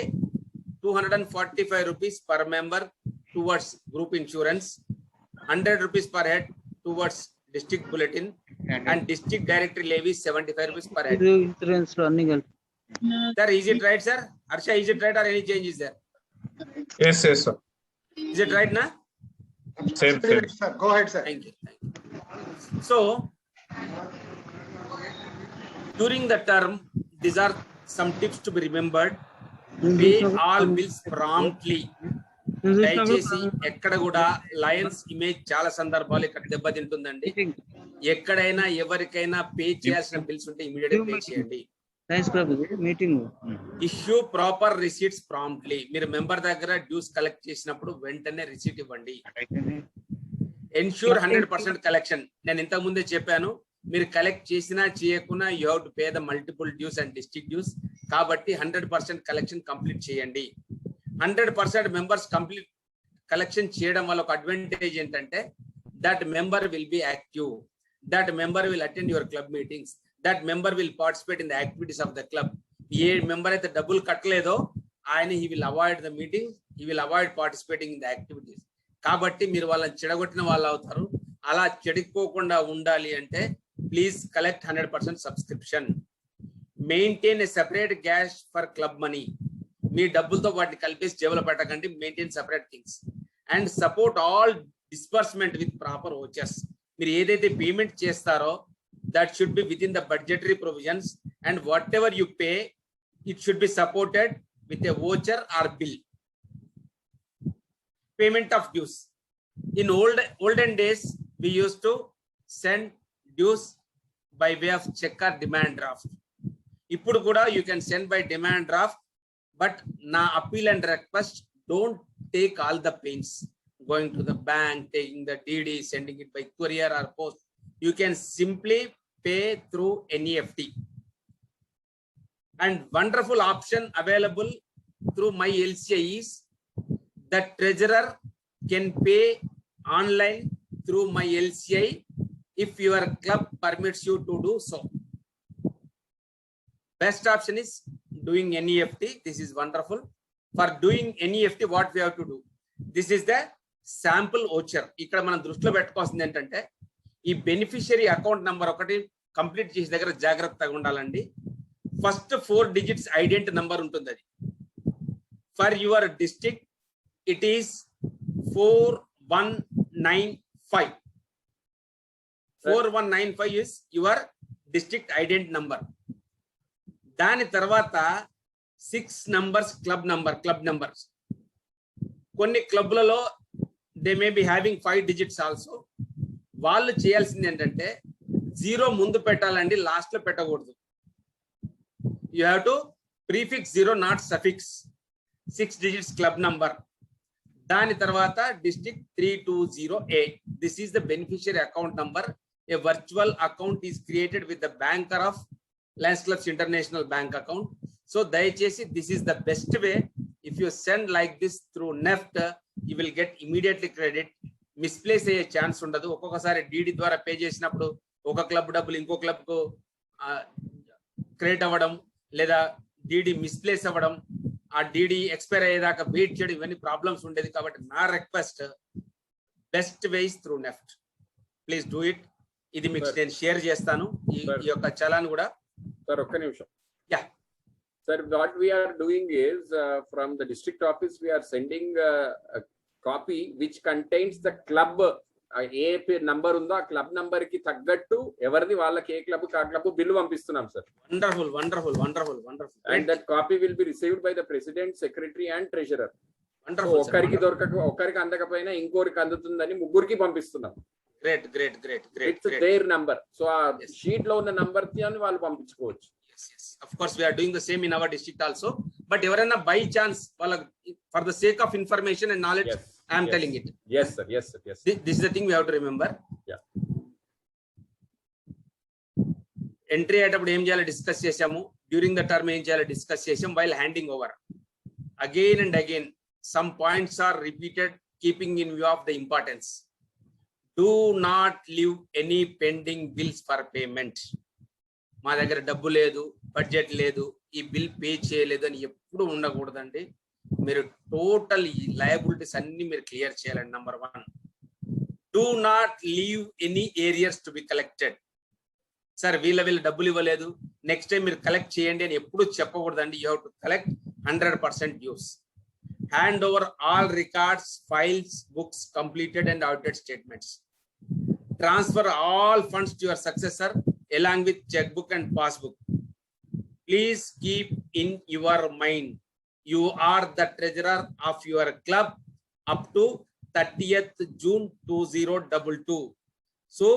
₹245 per member towards group insurance, ₹100 per head towards district bulletin, and district directory levy ₹75 per head. Insurance running. Sir, is it right, sir? Harsha, is it right or any change is there? Yes, sir. Is it right now? Same. Sir, go ahead, sir. Thank you. So during the term, these are some tips to be remembered. Pay all bills promptly. దయచేసి ఎక్కడ కూడా Lions image చాలా సందర్భాలు ఇక్కడ దెబ్బతింటుందండి. ఎక్కడైనా ఎవరికైనా pay చేయాల్సిన bills ఉంటే ఇమీడియట్ గా పే చేయండి. Issue proper receipts promptly. మీరు మెంబర్ దగ్గర డ్యూస్ కలెక్ట్ చేసినప్పుడు వెంటనే రిసీట్ ఇవ్వండి. Ensure 100% collection. నేను ఇంతకు ముందే చెప్పాను, మీరు కలెక్ట్ చేసినా చేయకున్నా you have to pay the multiple dues and district dues. కాబట్టి 100% కలెక్షన్ కంప్లీట్ చేయండి. 100% మెంబర్స్ కంప్లీట్ కలెక్షన్ చేయడం వల్ల ఒక అడ్వాంటేజ్ ఏంటంటే that member will be active, that member will attend your club meetings, that member will participate in the activities of the club. A member అయితే డబ్బులు కట్టలేదో ఆయన he will avoid the meeting, he will avoid participating in the activities. కాబట్టి మీరు వాళ్ళని చెడగొట్టిన వాళ్ళు అవుతారు. అలా చెడిపోకుండా ఉండాలి అంటే please collect 100% subscription. Maintain a separate cash for club money. మీ డబ్బులతో వాటిని కలిపేసి జేబులో పెట్టకండి. Maintain separate things and support all disbursement with proper vouchers. మీరు ఏదైతే పేమెంట్ చేస్తారో that should be within the budgetary provisions, and whatever you pay it should be supported with a voucher or bill. Payment of dues. In olden days we used to send dues by way of check or demand draft. ఇప్పుడు కూడా you can send by demand draft, but నా appeal and request, don't take all the pains going to the bank, taking the DD, sending it by courier or post. You can simply pay through NEFT. And wonderful option available through my LCI is the treasurer can pay online through my LCI if your club permits you to do so. Best option is doing NEFT. This is wonderful. For doing NEFT, what we have to do? This is the sample voucher. ఇక్కడ మనం దృష్టిలో పెట్టుకోవాల్సింది ఏంటంటే ఈ beneficiary account number ఒకటి complete చేసే దగ్గర జాగ్రత్తగా ఉండాలండి. ఫస్ట్ 4 digits ఐడెంటి నంబర్ ఉంటుంది. అది for your district it is 4195. 4195 is your district ident number. దాని తర్వాత 6 numbers club numbers. కొన్ని క్లబ్లలో they may be having 5 digits also. వాళ్ళు చేయాల్సింది ఏంటంటే 0 ముందు పెట్టాలండి, లాస్ట్ లో పెట్టకూడదు. You have to prefix 0, not suffix. 6 digits club number. దాని తర్వాత district 320A. This is the beneficiary account number. A virtual account is created with the banker of Lions Clubs International Bank account. So దయచేసి this is the best way. If you send like this through NEFT, you will get immediately credit. Misplace అయ్యే chance ఉండదు. ఒక్కొక్కసారి DD ద్వారా pay చేసినప్పుడు ఒక club డబ్బులు ఇంకో club కు క్రెడిట్ అవ్వడం, లేదా DD మిస్ప్లేస్ అవ్వడం, ఆ DD ఎక్స్పైర్ అయ్యేదాకా వెయిట్ చేయడం, ఇవన్నీ ప్రాబ్లమ్స్ ఉండేది. కాబట్టి నా request, best ways through NEFT. Please do it. ఇది మీకు నేను షేర్ చేస్తాను ఈ యొక్క చలాన్ కూడా. సార్ ఒక్క నిమిషం. Yeah sir, what we are doing is from the district office we are sending copy which contains the club. ఏ నంబర్ ఉందో ఆ క్లబ్ నంబర్ కి తగ్గట్టు ఎవరిది వాళ్ళకి ఏ క్లబ్ ఆ క్లబ్ బిల్లు పంపిస్తున్నాం sir. Wonderful wonderful wonderful wonderful. And that copy will be received by the president, secretary and treasurer. Wonderful. ఒక్కరికి అందకపోయినా ఇంకోరికి అందుతుందని ముగ్గురికి పంపిస్తున్నాం. Great great great great. It's their number. So ఆ షీట్ లో ఉన్న నంబర్ ని వాళ్ళు పంపించుకోవచ్చు. Of course, we are doing the same in our district also. But ఎవరైనా by chance, for the sake of information and knowledge, I am telling it. Yes, sir. Yes, sir. Yes. This is the thing we have to remember. Yeah. Entry అయ్యేటప్పుడు ఏం చేయాలో discuss చేసాము. During the term ఏం చేయాలో discuss చేసాం. While handing over, again and again some points are repeated, keeping in view of the importance. Do not leave any pending bills for payment. మా దగ్గర డబ్బు లేదు, బడ్జెట్ లేదు, ఈ బిల్ పే చేయలేదు అని ఎప్పుడు ఉండకూడదండి. మీరు టోటల్ లయబిలిటీస్ అన్ని మీరు క్లియర్ చేయాలండి. Number 1, do not leave any areas to be collected. Sir వీళ్ళ డబ్బులు ఇవ్వలేదు, నెక్స్ట్ టైం మీరు కలెక్ట్ చేయండి అని ఎప్పుడు చెప్పకూడదండి. You have to collect 100% dues. Hand over all records, files, books, completed and audited statements. Transfer all funds to your successor along with checkbook and passbook. Please keep in your mind, you are the treasurer of your club up to 30th June 2022. So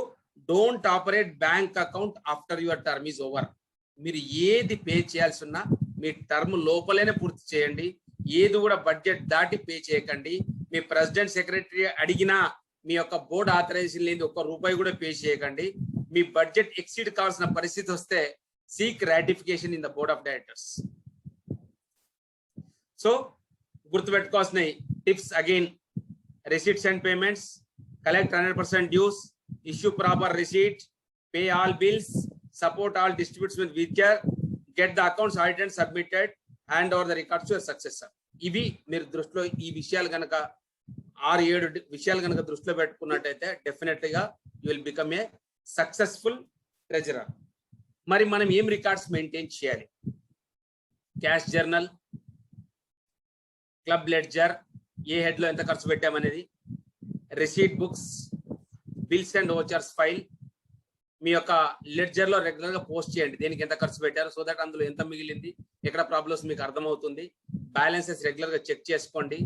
don't operate bank account after your term is over. మీరు ఏది pay చేయాల్సి ఉన్నా మీ term లోపలనే పూర్తి చేయండి. ఏది కూడా budget దాటి పే చేయకండి. మీ ప్రెసిడెంట్, సెక్రటరీ అడిగినా మీ యొక్క బోర్డు ఆథరైజేషన్ లేని ₹1 కూడా పే చేయకండి. మీ బడ్జెట్ ఎక్సీడ్ కావాల్సిన పరిస్థితి వస్తే seek ratification in the board of directors. So గుర్తుపెట్టుకోవాల్సిన tips again: receipts and payments, collect 100% dues, issue proper receipt, pay all bills, support all distributes with vigor, get the accounts audited and submitted, hand over the records to your successor. ఇవి మీరు దృష్టిలో ఈ విషయాలు కనుక 6-7 విషయాలు కనుక దృష్టిలో పెట్టుకున్నట్టయితే డెఫినెట్ గా you will become a successful treasurer. మరి మనం ఏం రికార్డ్స్ మెయింటైన్ చేయాలి? క్యాష్ జర్నల్, క్లబ్ లెడ్జర్, ఏ హెడ్ లో ఎంత ఖర్చు పెట్టామనేది, receipt books, bills and vouchers file. మీ యొక్క లెడ్జర్ లో రెగ్యులర్ గా పోస్ట్ చేయండి దేనికి ఎంత ఖర్చు పెట్టారు. సో దట్ అందులో ఎంత మిగిలింది, ఎక్కడ ప్రాబ్లమ్స్ మీకు అర్థమవుతుంది. బ్యాలెన్సెస్ రెగ్యులర్ గా చెక్ చేసుకోండి.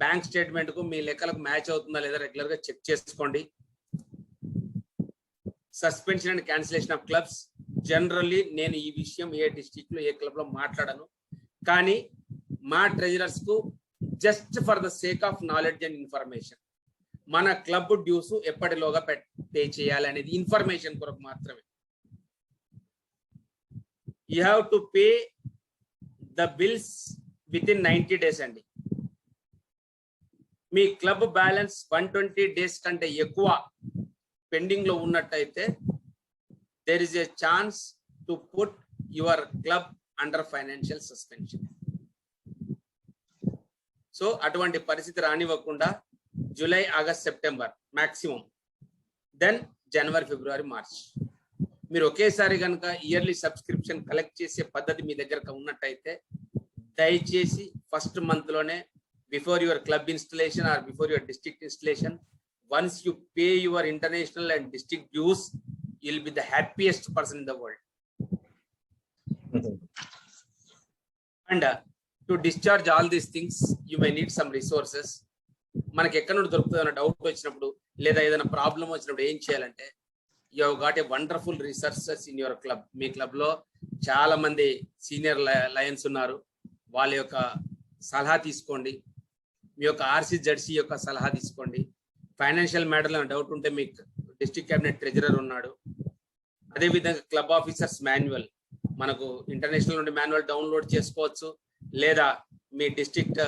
బ్యాంక్ స్టేట్మెంట్ కు మీ లెక్కలకు మ్యాచ్ అవుతుందా లేదా రెగ్యులర్ గా చెక్ చేసుకోండి. Suspension and cancellation of clubs. Generally నేను ఈ విషయం ఏ డిస్ట్రిక్ట్ లో ఏ క్లబ్ లో మాట్లాడను, కానీ మా ట్రెజరర్స్ కు just for the sake of knowledge and information మన క్లబ్ డ్యూస్ ఎప్పటిలోగా పే చేయాలి అనేది ఇన్ఫర్మేషన్ కొరకు మాత్రమే. You have to pay the bills with in 90 days అండి. మీ క్లబ్ బ్యాలెన్స్ 120 days కంటే ఎక్కువ పెండింగ్ లో ఉన్నట్టయితే there is a chance to put your club under financial suspension. So అటువంటి పరిస్థితి రానివ్వకుండా July, August, September maximum, then January, February, March మీరు ఒకేసారి కనుక ఇయర్లీ సబ్స్క్రిప్షన్ కలెక్ట్ చేసే పద్ధతి మీ దగ్గర ఉన్నట్టయితే దయచేసి ఫస్ట్ మంత్ లోనే, before your club installation or before your district installation, once you pay your international and district dues, you will be the happiest person in the world. And to discharge all these things you may need some resources. మనకి ఎక్కడ నుండి దొరుకుతుంది అన్న doubt వచ్చినప్పుడు, లేదా ఏదైనా problem వచ్చినప్పుడు ఏం చేయాలంటే, you have got a wonderful resources in your club. Me club లో చాలా మంది సీనియర్ లయన్స్ ఉన్నారు, వాళ్ళ యొక్క సలహా తీసుకోండి. మీ యొక్క ఆర్సీ జెడ్సీ యొక్క సలహా తీసుకోండి. ఫైనాన్షియల్ మ్యాటర్లో డౌట్ ఉంటే మీ డిస్ట్రిక్ట్ క్యాబినెట్ ట్రెజరర్ ఉన్నాడు. అదేవిధంగా క్లబ్ ఆఫీసర్స్ మాన్యువల్, మనకు ఇంటర్నేషనల్ నుండి మాన్యువల్ డౌన్లోడ్ చేసుకోవచ్చు, లేదా మీ డిస్ట్రిక్ట్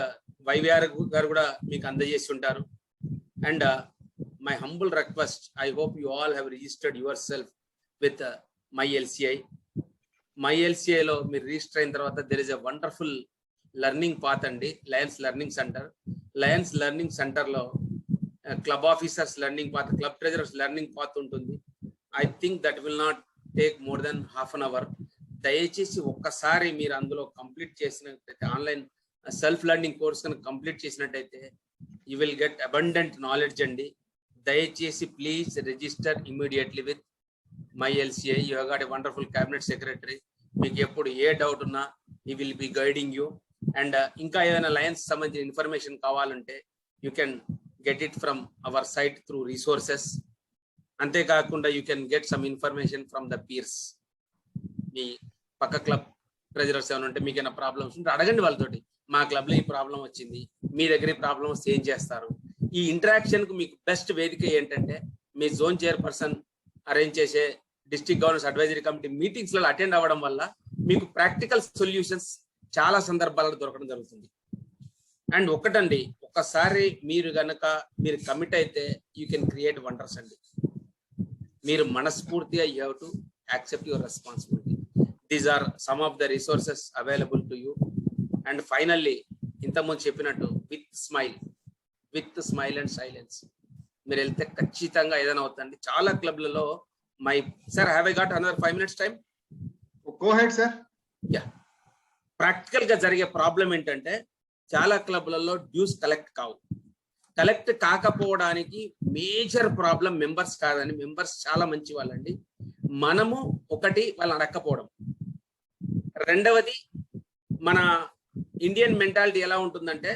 వైవిఆర్ గారు కూడా మీకు అందజేసి ఉంటారు. And my humble request, I hope you all have registered yourself with my LCI. My ఎల్సిఐలో మీరు రిజిస్టర్ అయిన తర్వాత there is a wonderful learning path అండి, lions learning centre. Lions learning centre లో club officers learning path, club treasurers learning path ఉంటుంది. I think that will not take more than half an hour. దయచేసి ఒక్కసారి మీరు అందులో complete చేసినట్టయితే, online self learning course కనుక complete చేసినట్టయితే you will get abundant knowledge అండి. దయచేసి please register immediately with my LCI. You have got a wonderful cabinet secretary. మీకు ఎప్పుడు ఏ డౌట్ ఉన్నా he will be guiding you. And ఇంకా ఏదైనా లయన్స్ సంబంధించిన ఇన్ఫర్మేషన్ కావాలంటే you can get it from our site through resources. అంతేకాకుండా you can get some information from the peers. మీ పక్క క్లబ్ ట్రెజరర్స్ ఏమైనా ఉంటే మీకైనా ప్రాబ్లమ్స్ ఉంటే అడగండి వాళ్ళతోటి. మా క్లబ్ లో ఈ ప్రాబ్లం వచ్చింది, మీ దగ్గర ఈ ప్రాబ్లం వస్తే ఏం చేస్తారు. ఈ ఇంటరాక్షన్ కు మీకు బెస్ట్ వేదిక ఏంటంటే, మీ జోన్ చైర్పర్సన్ అరేంజ్ చేసే district governors advisory committee meetings లో అటెండ్ అవ్వడం వల్ల మీకు ప్రాక్టికల్ సొల్యూషన్స్ చాలా సందర్భాలలో దొరకడం జరుగుతుంది. అండ్ ఒకటండి, ఒకసారి మీరు గనక మీరు కమిట్ అయితే యూ కెన్ క్రియేట్ వండర్స్ అండి. మీరు మనస్ఫూర్తిగా you have to accept your responsibility. These are some of the resources available to you. And finally, ఇంతకుముందు చెప్పినట్టు విత్ స్మైల్ అండ్ సైలెన్స్ మీరు వెళ్తే ఖచ్చితంగా ఏదైనా అవుతుంది. చాలా క్లబ్లలో sir have I got another 5 minutes time? Go ahead, sir. Yeah, practical గా జరిగే ప్రాబ్లం ఏంటంటే, చాలా క్లబ్లలో డ్యూస్ కలెక్ట్ కావు. కలెక్ట్ కాకపోవడానికి మేజర్ ప్రాబ్లం మెంబర్స్ కాదని. మెంబర్స్ చాలా మంచి వాళ్ళండి. మనము ఒకటి వాళ్ళని అడగకపోవడం. రెండవది, మన ఇండియన్ మెంటాలిటీ ఎలా ఉంటుందంటే,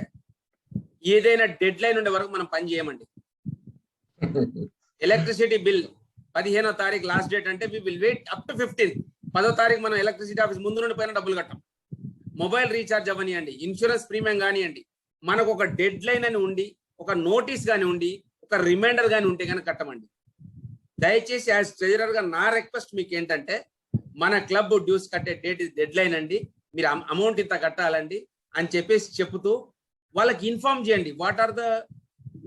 ఏదైనా డెడ్ లైన్ ఉండే వరకు మనం పని చేయమండి. ఎలక్ట్రిసిటీ బిల్ 15వ తారీఖు లాస్ట్ డేట్ అంటే we will wait up to 15th. 10వ తారీఖు మనం ఎలక్ట్రిసిటీ ఆఫీస్ ముందు నుండి పైన డబ్బులు కట్టాం. మొబైల్ రీఛార్జ్ అవనియండి, ఇన్సూరెన్స్ ప్రీమియం కానివ్వండి, మనకు ఒక డెడ్ లైన్ అని ఉండి, ఒక నోటీస్ కానీ ఉండి, ఒక రిమైండర్ కానీ ఉంటే కానీ కట్టమండి. దయచేసి యాజ్ ట్రెజరర్ గా నా రిక్వెస్ట్ మీకు ఏంటంటే, మన క్లబ్ డ్యూస్ కట్టే డెడ్ లైన్ అండి, మీరు అమౌంట్ ఇంత కట్టాలండి అని చెప్పేసి చెప్తూ వాళ్ళకి ఇన్ఫార్మ్ చేయండి. What are the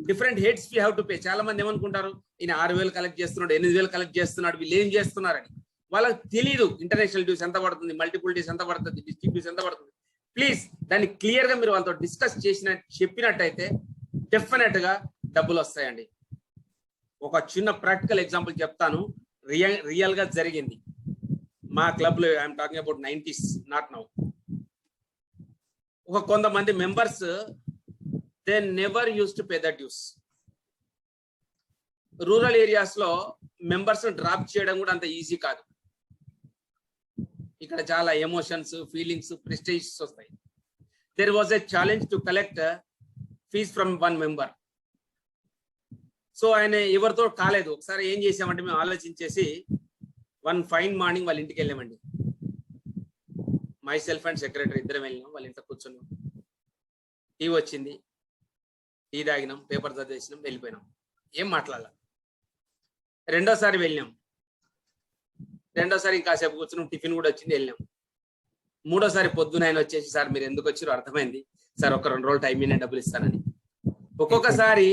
different heads we have to pay. చాలా మంది ఏమనుకుంటారు, ఈయన 6,000 కలెక్ట్ చేస్తున్నాడు, 8,000 కలెక్ట్ చేస్తున్నాడు, వీళ్ళు ఏం చేస్తున్నారని. వాళ్ళకి తెలియదు ఇంటర్నేషనల్ డ్యూస్ ఎంత పడుతుంది, మల్టిపుల్ డ్యూస్ ఎంత పడుతుంది, డిస్ట్రిక్ట్ డ్యూస్ ఎంత పడుతుంది. ప్లీజ్ దాన్ని క్లియర్ గా మీరు వాళ్ళతో డిస్కస్ చెప్పినట్టయితే డెఫినెట్ గా డబ్బులు వస్తాయండి. ఒక చిన్న ప్రాక్టికల్ ఎగ్జాంపుల్ చెప్తాను, రియల్ గా జరిగింది మా క్లబ్ లో. I'm talking about 90s, not now. ఒక కొంతమంది members they never use to pay the dues. Rural areas లో మెంబర్స్ డ్రాప్ చేయడం కూడా అంత ఈజీ కాదు. ఇక్కడ చాలా ఎమోషన్స్, ఫీలింగ్స్, ప్రెస్టేజెస్ వస్తాయి. There was a challenge to collect fees from 1 member. So ఆయన ఎవరితో కాలేదు. ఒకసారి ఏం చేసామంటే మేము ఆలోచించేసి వన్ ఫైన్ మార్నింగ్ వాళ్ళ ఇంటికి వెళ్ళామండి. మై సెల్ఫ్ అండ్ సెక్రటరీ ఇద్దరం వెళ్ళినాం. వాళ్ళ ఇంట్లో కూర్చున్నాం, టీ వచ్చింది, టీ తాగినాం, పేపర్ చదివేసినాం, వెళ్ళిపోయినాం, ఏం మాట్లాడాల. రెండోసారి వెళ్ళినాం, రెండోసారి ఇంకాసేపు కూర్చున్నాం, టిఫిన్ కూడా వచ్చింది, వెళ్ళినాం. మూడోసారి పొద్దున ఆయన వచ్చేసి, సార్ మీరు ఎందుకు వచ్చారో అర్థమైంది సార్, ఒక 2 రోజులు టైం నేను డబ్బులు ఇస్తానని. ఒక్కొక్కసారి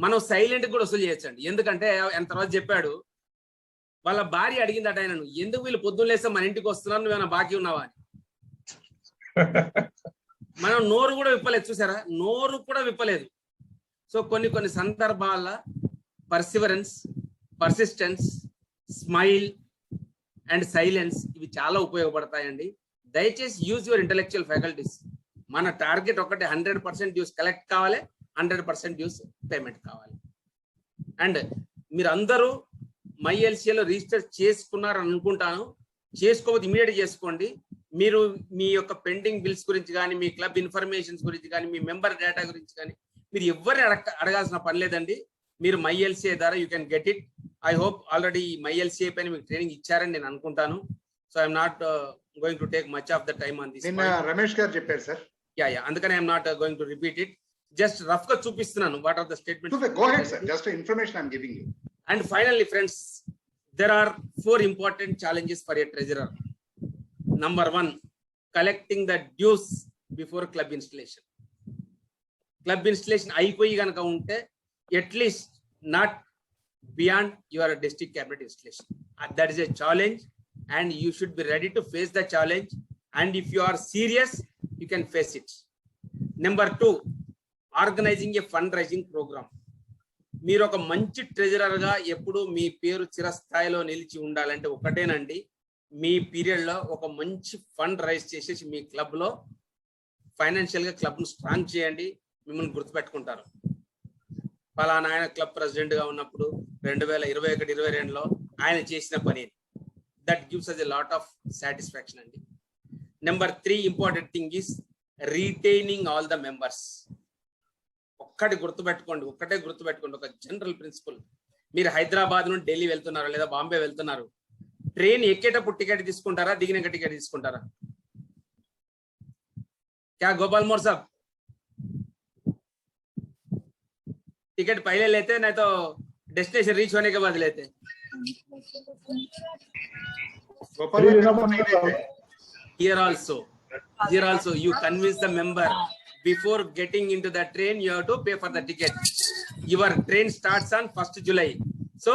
మనం సైలెంట్ కూడా వసూలు చేయొచ్చండి. ఎందుకంటే ఆయన తర్వాత చెప్పాడు, వాళ్ళ భార్య అడిగిందట ఆయనను, ఎందుకు వీళ్ళు పొద్దున్న లేస్తే మన ఇంటికి వస్తున్నారు, నువ్వేమైనా బాకీ ఉన్నావా అని. మనం నోరు కూడా విప్పలేదు, చూసారా, నోరు కూడా విప్పలేదు. సో కొన్ని సందర్భాల Perseverance, persistence, smile and silence ఇవి చాలా ఉపయోగపడతాయండి. దయచేసి యూజ్ యువర్ ఇంటెలెక్చువల్ ఫ్యాకల్టీస్. మన టార్గెట్ ఒకటి 100% డ్యూస్ కలెక్ట్ కావాలి, 100% డ్యూస్ పేమెంట్ కావాలి. అండ్ మీరు అందరూ MyLCAలో రిజిస్టర్ చేసుకున్నారని అనుకుంటాను. చేసుకోకపోతే ఇమీడియట్ చేసుకోండి. మీరు మీ యొక్క పెండింగ్ బిల్స్ గురించి కానీ, మీ క్లబ్ ఇన్ఫర్మేషన్స్ గురించి కానీ, మీ మెంబర్ డేటా గురించి కానీ మీరు ఎవరిని అడగాల్సిన పని లేదండి. మీరు MyLCA ద్వారా you can get it. I hope already MyLCA పైన మీకు ట్రైనింగ్ ఇచ్చారని నేను అనుకుంటాను. So I'm not going to take much of the time on this. Ramesh garu చెప్పారు సార్. యా అందుకని I'm not going to repeat it. Just rough గా చూపిస్తున్నాను what are the statements. Go ahead, sir. Just information I'm giving you. And finally, friends, there are 4 important challenges for a treasurer. Number 1, collecting the dues before club installation. Club installation అయిపోయి గనక ఉంటే at least not beyond your district cabinet installation. That is a challenge and you should be ready to face the challenge, and if you are serious you can face it. Number 2, organizing a fundraising program. మీరు ఒక మంచి treasurer గా ఎప్పుడు మీ పేరు చిరస్థాయిలో నిలిచి ఉండాలంటే ఒకటేనండి, మీ period లో ఒక మంచి ఫండ్ రైజ్ చేసేసి మీ క్లబ్ లో ఫైనాన్షియల్ గా క్లబ్ ను స్ట్రాంగ్ చేయండి. మిమ్మల్ని గుర్తుపెట్టుకుంటారు. పలానా ఆయన క్లబ్ ప్రెసిడెంట్ గా ఉన్నప్పుడు 2021-22లో ఆయన చేసిన పని. That gives us a lot of satisfaction అండి. Number 3 important thing is retaining all the members. ఒకటే గుర్తుపెట్టుకోండి, ఒక జనరల్ ప్రిన్సిపల్. మీరు హైదరాబాద్ నుండి ఢిల్లీ వెళ్తున్నారు లేదా బాంబే వెళ్తున్నారు, ట్రైన్ ఎక్కేటప్పుడు టికెట్ తీసుకుంటారా, దిగినాక టికెట్ తీసుకుంటారా? क्या गोपाल मोर साहब, टिकट पहले लेते नहीं तो डेस्टिनेशन रीच होने के बाद लेते? Here also you convince the member before getting into the train you have to pay for the ticket. Your train starts on 1st July, so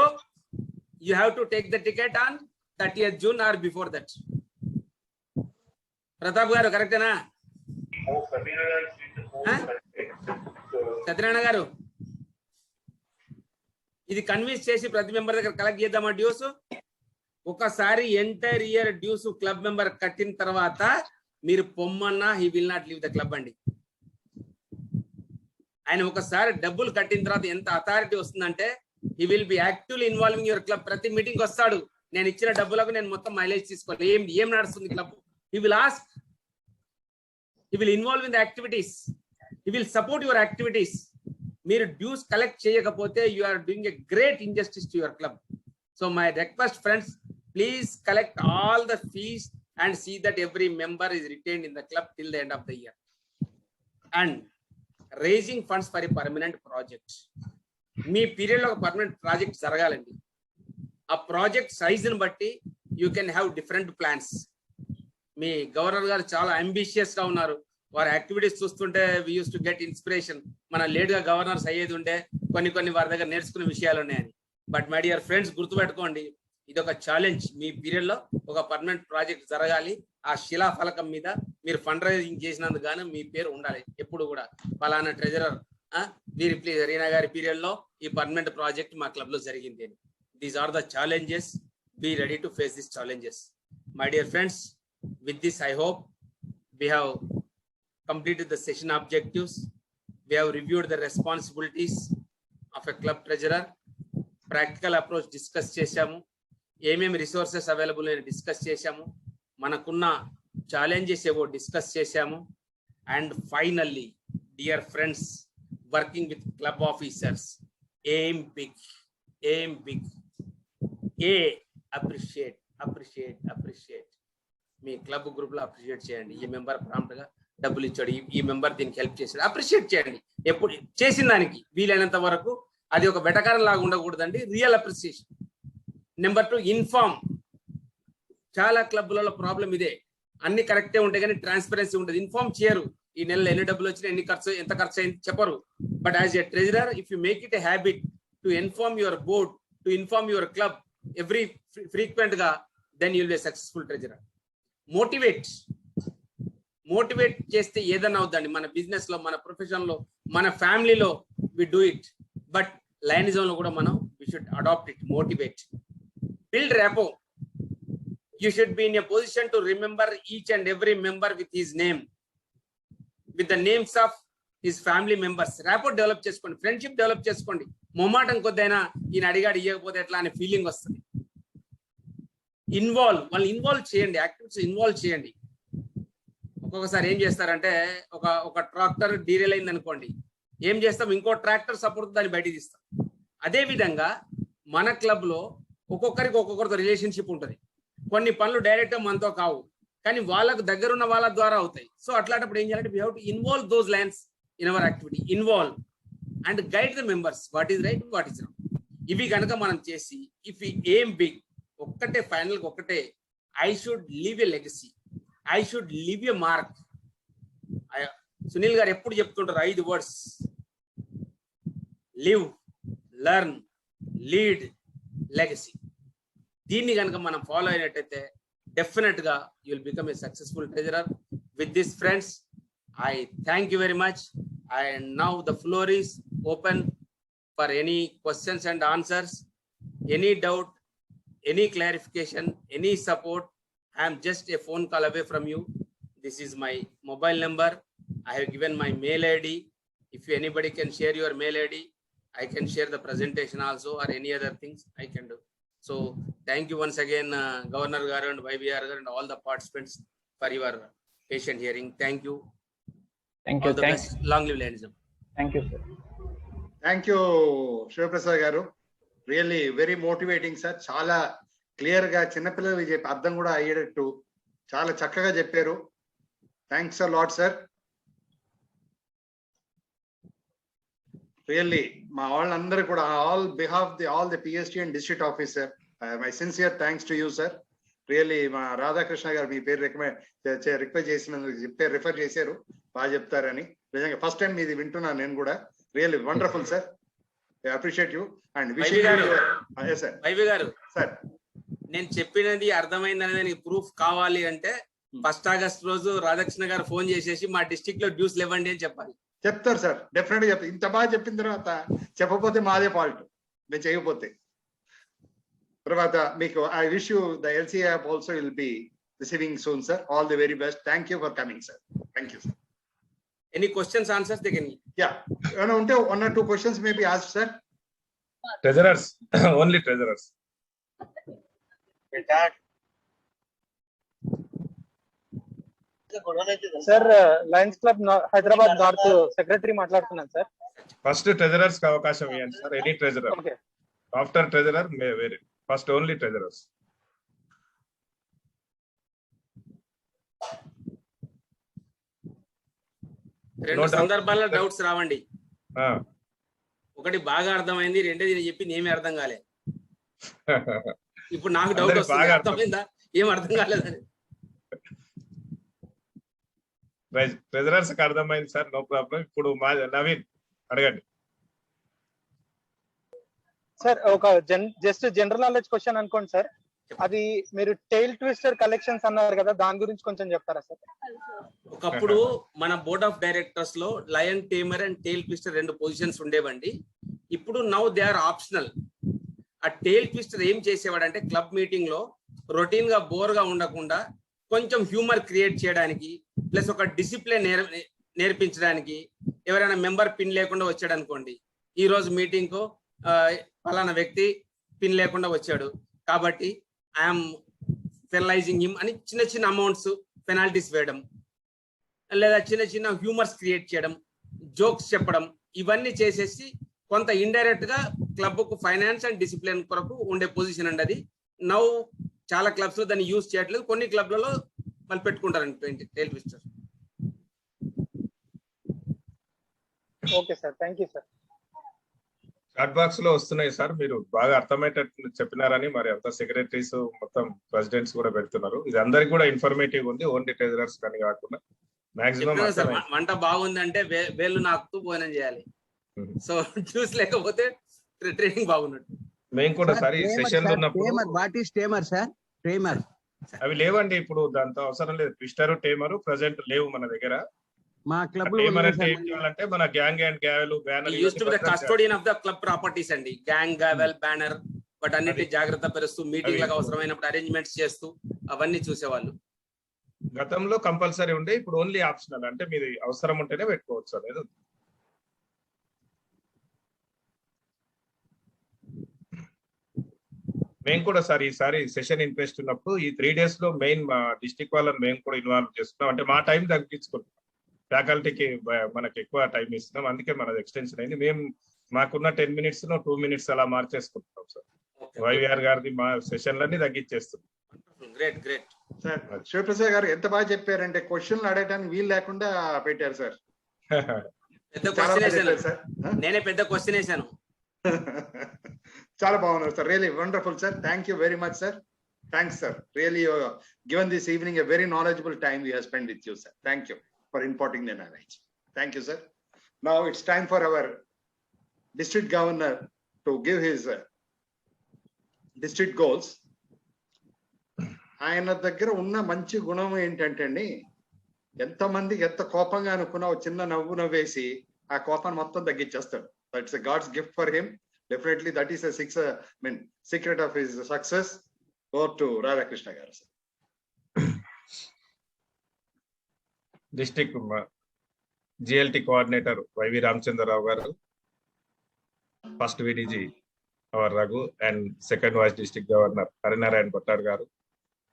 you have to take the ticket on 30th June or before that. Pratap garu correct na? Satyanarayana గారు, ఇది convince చేసి ప్రతి member దగ్గర collect చేద్దామా dues? ఒకసారి entire year dues club member కట్టిన తర్వాత మీరు పొమ్మన్నా he will not leave the club అండి. ఆయన ఒకసారి డబ్బులు కట్టిన తర్వాత ఎంత అథారిటీ వస్తుందంటే he will be actively involving your club. ప్రతి మీటింగ్ వస్తాడు, నేను ఇచ్చిన డబ్బులకు నేను మొత్తం మైలేజ్ తీసుకోవాలి, ఏం నడుస్తుంది club. He will ask, he will involve in the activities, he will support your activities. మీరు డ్యూస్ కలెక్ట్ చేయకపోతే you are doing a great injustice to your club. So my request, friends, please collect all the fees and see that every member is retained in the club till the end of the year. And raising funds for a permanent project. Me period లో ఒక permanent project జరగాలండి. ఆ project size ని బట్టి you can have different plans. Me governor గారు చాలా ambitious గా ఉన్నారు. వారి యాక్టివిటీస్ చూస్తుంటే వి యూస్ టు గెట్ ఇన్స్పిరేషన్. మన లేట్ గా గవర్నర్స్ అయ్యేది ఉంటే కొన్ని వారి దగ్గర నేర్చుకునే విషయాలు ఉన్నాయని. బట్ మై డియర్ ఫ్రెండ్స్, గుర్తుపెట్టుకోండి, ఇది ఒక ఛాలెంజ్. మీ పీరియడ్ లో ఒక పర్మనెంట్ ప్రాజెక్ట్ జరగాలి. ఆ శిలా ఫలకం మీద మీరు ఫండ్ రైజింగ్ చేసినందుకు గాను మీ పేరు ఉండాలి ఎప్పుడు కూడా. పలానా ట్రెజరర్ వీరి రీనా గారి పీరియడ్ లో ఈ పర్మనెంట్ ప్రాజెక్ట్ మా క్లబ్ లో జరిగింది అని. These are the challenges. Be ready to face this challenges. My dear friends, with this I hope we have completed the session objectives. We have reviewed the responsibilities of a club treasurer. Practical approach discuss చేశాము. ఏమేమి resources available అని discuss చేశాము. మనకున్న challenges ఏవో discuss చేశాము. And finally, dear friends, working with club officers, aim big. Appreciate. Me club group లో appreciate చేయండి. ఈ మెంబర్ ప్రాంప్ట్ గా డబ్బులు ఇచ్చాడు, ఈ మెంబర్ దీనికి హెల్ప్ చేశాడు, అప్రిషియేట్ చేయండి. ఎప్పుడు చేసిన దానికి వీలైనంత వరకు అది ఒక వెటకారం లాగా ఉండకూడదండి, రియల్ అప్రిసియేషన్. Number 2, inform. చాలా క్లబ్లలో ప్రాబ్లం ఇదే, అన్ని కరెక్టే ఉంటాయి కానీ ట్రాన్స్పరెన్సీ ఉంటుంది. ఇన్ఫార్మ్ చేయరు, ఈ నెలలో ఎన్ని డబ్బులు వచ్చినా ఎంత ఖర్చు అయింది చెప్పరు. But as a treasurer, if you make it a habit to inform your board, to inform your club every frequent గా, then you'll be successful treasurer. Motivate చేస్తే ఏదైనా అవుతుందండి. మన బిజినెస్ లో, మన ప్రొఫెషన్ లో, మన ఫ్యామిలీలో we do it. But Lionism లో కూడా మనం we should adapt it. Motivate, build rapport. You should be in a position to remember each and every member with his name, with the names of his family members. Rapport develop చేసుకోండి, friendship develop చేసుకోండి. మొమాటం కొద్దైనా ఈయన అడిగాడు ఇవ్వకపోతే ఎట్లా అనే feeling వస్తుంది. వాళ్ళు involve చేయండి, యాక్టివిటీస్ ఇన్వాల్వ్ చేయండి. ఒక్కొక్కసారి ఏం చేస్తారంటే, ఒక ట్రాక్టర్ డీరేల్ అయింది అనుకోండి, ఏం చేస్తాం, ఇంకో ట్రాక్టర్ సపోర్ట్ దాన్ని బయటికి తీస్తాం. అదే విధంగా మన క్లబ్ లో ఒక్కొక్కరితో రిలేషన్షిప్ ఉంటుంది. కొన్ని పనులు డైరెక్ట్ మనతో కావు, కానీ వాళ్ళకు దగ్గరున్న వాళ్ళ ద్వారా అవుతాయి. సో అట్లాంటప్పుడు ఏం చేయాలంటే, we have to involve those lines in our activity. Involve and guide the members, what is right, what is wrong. ఇవి కనుక మనం చేసి, ఇఫ్ యూ ఎయిమ్ బిగ్, ఒక్కటే ఫైనల్ ఒకటే, I should leave a legacy, I should leave a mark. Sunil గారు ఎప్పుడు చెప్తుంటారు 5 words: live, learn, lead, legacy. దీన్ని కనుక మనం ఫాలో అయినట్టయితే డెఫినెట్ గా you will become a successful treasurer. With this friends, I thank you very much. And now the floor is open for any questions and answers, any doubt, any clarification, any support. I am just a phone call away from you. This is my mobile number. I have given my mail ID. If anybody can share your mail ID, I can share the presentation also, or any other things I can do. So thank you once again, Governor Garu and YBR and all the participants for your patient hearing. Thank you. Thank you. All the best. Long live Lainism. Thank you, sir. Thank you Sivaprasad garu. Really very motivating sir. చాలా clear గా చిన్నపిల్లలకి చెప్పి అర్థం కూడా అయ్యేటట్టు చాలా చక్కగా చెప్పారు. Thanks a lot sir. Really మా వాళ్ళందరూ కూడా all behalf all the PST and district officer, my sincere thanks to you sir. Really మా రాధాకృష్ణ గారు మీ పేరు రిక్వెస్ట్ చేసినందుకు రిఫర్ చేశారు, బాగా చెప్తారని. నిజంగా ఫస్ట్ టైం ఇది వింటున్నాను నేను కూడా. Really wonderful sir. Appreciate you and wish sir. YV garu sir, నేను చెప్పినది అర్థమైంది అనేది ప్రూఫ్ కావాలి అంటే 1st August రోజు రాధాకృష్ణ గారు ఫోన్ చేసేసి మా డిస్ట్రిక్ట్ లో డ్యూస్ లేవండి అని చెప్పాలి. చెప్తారు సార్, డెఫినెట్ గా చెప్తారు. ఇంత బాగా చెప్పిన తర్వాత చెప్పకపోతే మాదే ఫాల్ట్, మేము చేయకపోతే. తర్వాత మీకు I wish you the LC app also will be receiving soon sir. All the very best. Thank you for coming sir. Thank you sir. Any questions, answers they can. Yeah, ఏమైనా ఉంటే 1 or 2 questions may be asked sir. Treasurers, only treasurers. Sir Lions club Hyderabad north secretary మాట్లాడుతున్నాను sir. First treasurers కి అవకాశం ఇవ్వండి sir. Any treasurer. Okay. After treasurer, may vary. First only treasurers. రెండు సందర్భాల్లో doubts రావండి. Ah. ఒకటి బాగా అర్థమైంది, రెండోది నేను చెప్పింది ఏమీ అర్థం కాలేదు. ఇప్పుడు నాకు డౌట్ వస్తుంది, బాగా అర్థమైందా ఏం అర్థం కాలేదని. ట్రెజరర్స్ కి అర్థమైంది సార్, నో ప్రాబ్లం. ఇప్పుడు మా నవీన్ అడగండి సార్. ఒక జస్ట్ జనరల్ నాలెడ్జ్ క్వశ్చన్ అనుకోండి సార్. అది మీరు టైల్ ట్విస్టర్ కలెక్షన్స్ అన్నారు కదా, దాని గురించి కొంచెం చెప్తారా సార్? ఒకప్పుడు మన బోర్డ్ ఆఫ్ డైరెక్టర్స్ లో lion tamer and tail twister 2 positions ఉండేవండి. ఇప్పుడు నౌ దే ఆర్ ఆప్షనల్. ఆ టైల్ ట్విస్టర్ ఏం చేసేవాడంటే, క్లబ్ మీటింగ్ లో రొటీన్ గా బోర్ గా ఉండకుండా కొంచెం హ్యూమర్ క్రియేట్ చేయడానికి, ప్లస్ ఒక డిసిప్లిన్ నేర్పించడానికి. ఎవరైనా మెంబర్ పిన్ లేకుండా వచ్చాడు అనుకోండి, ఈ రోజు మీటింగ్ కు ఫలానా వ్యక్తి పిన్ లేకుండా వచ్చాడు కాబట్టి ఐఎమ్ పెనలైజింగ్ హిమ్ అని చిన్న చిన్న అమౌంట్స్ పెనాల్టీస్ వేయడం, లేదా చిన్న చిన్న హ్యూమర్స్ క్రియేట్ చేయడం, జోక్స్ చెప్పడం, ఇవన్నీ చేసేసి కొంత ఇండైరెక్ట్ గా క్లబ్ కు ఫైనాన్స్ అండ్ డిసిప్లిన్ కొరకు ఉండే పొజిషన్ అండి అది. నౌ చాలా క్లబ్స్ లో దాన్ని యూజ్ చేయట్లేదు, కొన్ని క్లబ్లలో వాళ్ళు పెట్టుకుంటారండి tail twister. Okay sir, thank you sir. Chat box లో వస్తున్నాయి సార్, మీరు బాగా అర్థమయ్యేటట్టు చెప్పినారని మరి అంత సెక్రటరీస్ మొత్తం ప్రెసిడెంట్స్ కూడా పెడుతున్నారు. ఇది అందరికి కూడా ఇన్ఫర్మేటివ్ ఉంది, ఓన్లీ ట్రెజరర్స్ కానీ కాకుండా మాక్సిమం. వంట బాగుందంటే వేళ్ళు నాకుతూ భోజనం చేయాలి. సో జ్యూస్ లేకపోతే ట్రైనింగ్ బాగున్నట్టు. మేము కూడా సార్ ఈ సెషన్ లో ఉన్నప్పుడు వాట్ ఈస్ టేమర్ సార్? టేమర్ అవి లేవండి ఇప్పుడు, దాంతో అవసరం లేదు. ట్విస్టర్ టేమర్ ప్రెసెంట్ లేవు మన దగ్గర. మా క్లబ్ టేమర్ అంటే ఏం చేయాలంటే మన gang and gavel banner used to be the custodian of the club properties అండి. గ్యాంగ్, గ్యావెల్, బ్యానర్ బట్ అన్నిటి జాగ్రత్త పరుస్తూ మీటింగ్లకు అవసరమైనప్పుడు అరేంజ్మెంట్స్ చేస్తూ అవన్నీ చూసేవాళ్ళు. గతంలో కంపల్సరీ ఉండే, ఇప్పుడు ఓన్లీ ఆప్షనల్, అంటే మీరు అవసరం ఉంటేనే పెట్టుకోవచ్చు అనేది. మేము కూడా సార్ ఈసారి సెషన్ ఇంట్రెస్ట్ ఉన్నప్పుడు ఈ 3 days లో మెయిన్ మా డిస్ట్రిక్ట్ వాళ్ళని మేము కూడా ఇన్వాల్వ్ చేస్తున్నాం. అంటే మా టైం తగ్గించుకుంటున్నాం, ఫ్యాకల్టీకి మనకి ఎక్కువ టైం ఇస్తున్నాం, అందుకే మనది ఎక్స్టెన్షన్ అయింది. మేము మాకున్న 10 minutes 2 minutes అలా మార్చేసుకుంటున్నాం సార్. వైవిఆర్ గారిది మా సెషన్లన్నీ తగ్గించేస్తున్నాం. Great great sir. Sivaprasad garu ఎంత బాగా చెప్పారంటే క్వశ్చన్లు అడగడానికి వీలు లేకుండా పెట్టారు సార్. పెద్ద క్వశ్చన్ వేసాను సార్, నేనే పెద్ద క్వశ్చన్ వేసాను. చాలా బాగున్నారు sir, really wonderful sir. Thank you very much sir. Thanks sir, really given this evening a very knowledgeable time we have spent with you sir. Thank you for imparting the knowledge. Thank you sir. Now it's time for our district governor to give his district goals. ఆయన దగ్గర ఉన్న మంచి గుణం ఏంటంటే అండి, ఎంతమందికి ఎంత కోపంగా అనుకున్నా చిన్న నవ్వు నవ్వేసి ఆ కోపాన్ని మొత్తం తగ్గించేస్తాడు. That's God's gift for him. Definitely that is a secret of his success. Over to Radhakrishna garu sir. District GLT coordinator YV Ramachandrarao garu, first VDG our Raghu and second vice district governor Harinarayana Bhattar garu,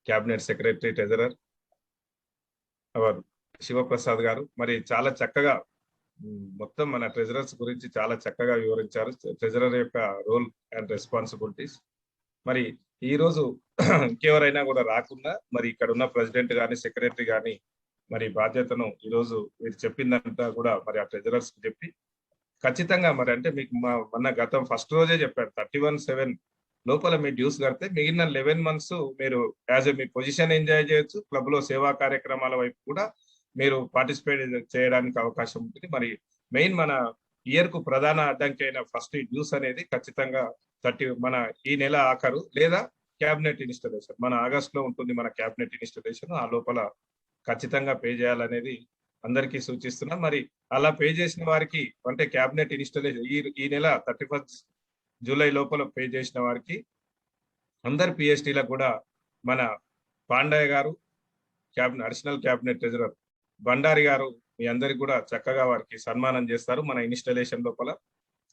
cabinet secretary treasurer our Sivaprasad garu మరి చాలా చక్కగా మొత్తం మన treasurers గురించి చాలా చక్కగా వివరించారు. Treasurer యొక్క రోల్ అండ్ రెస్పాన్సిబిలిటీస్. మరి ఈ రోజు ఇంకెవరైనా కూడా రాకుండా మరి ఇక్కడ ఉన్న ప్రెసిడెంట్ కానీ సెక్రటరీ కానీ మరి బాధ్యతను ఈరోజు మీరు చెప్పిందంతా కూడా మరి ఆ ట్రెజరర్స్ కి చెప్పి ఖచ్చితంగా మరి అంటే మీకు మన గతం ఫస్ట్ రోజే చెప్పారు 31/7 లోపల మీ డ్యూస్ కడితే మిగిలిన 11 months మీరు యాజ్ మీ పొజిషన్ ఎంజాయ్ చేయొచ్చు. క్లబ్ లో సేవా కార్యక్రమాల వైపు కూడా మీరు పార్టిసిపేట్ చేయడానికి అవకాశం ఉంటుంది. మరి మెయిన్ మన ఇయర్ కు ప్రధాన అడ్డంకి అయిన ఫస్ట్ డ్యూస్ అనేది ఖచ్చితంగా మన ఈ నెల ఆఖరు లేదా క్యాబినెట్ ఇన్స్టాలేషన్ మన ఆగస్ట్ లో ఉంటుంది. మన క్యాబినెట్ ఇన్స్టాలేషన్ ఆ లోపల ఖచ్చితంగా పే చేయాలనేది అందరికీ సూచిస్తున్నాం. మరి అలా పే చేసిన వారికి అంటే క్యాబినెట్ ఇన్స్టాలేషన్ ఈ నెల 31 జూలై లోపల పే చేసిన వారికి అందరు పిఎస్టీలకు కూడా మన పాండయ్య గారు అడిషనల్ క్యాబినెట్ ట్రెజరర్ బండారి గారు మీ అందరికి కూడా చక్కగా వారికి సన్మానం చేస్తారు మన ఇన్స్టాలేషన్ లోపల.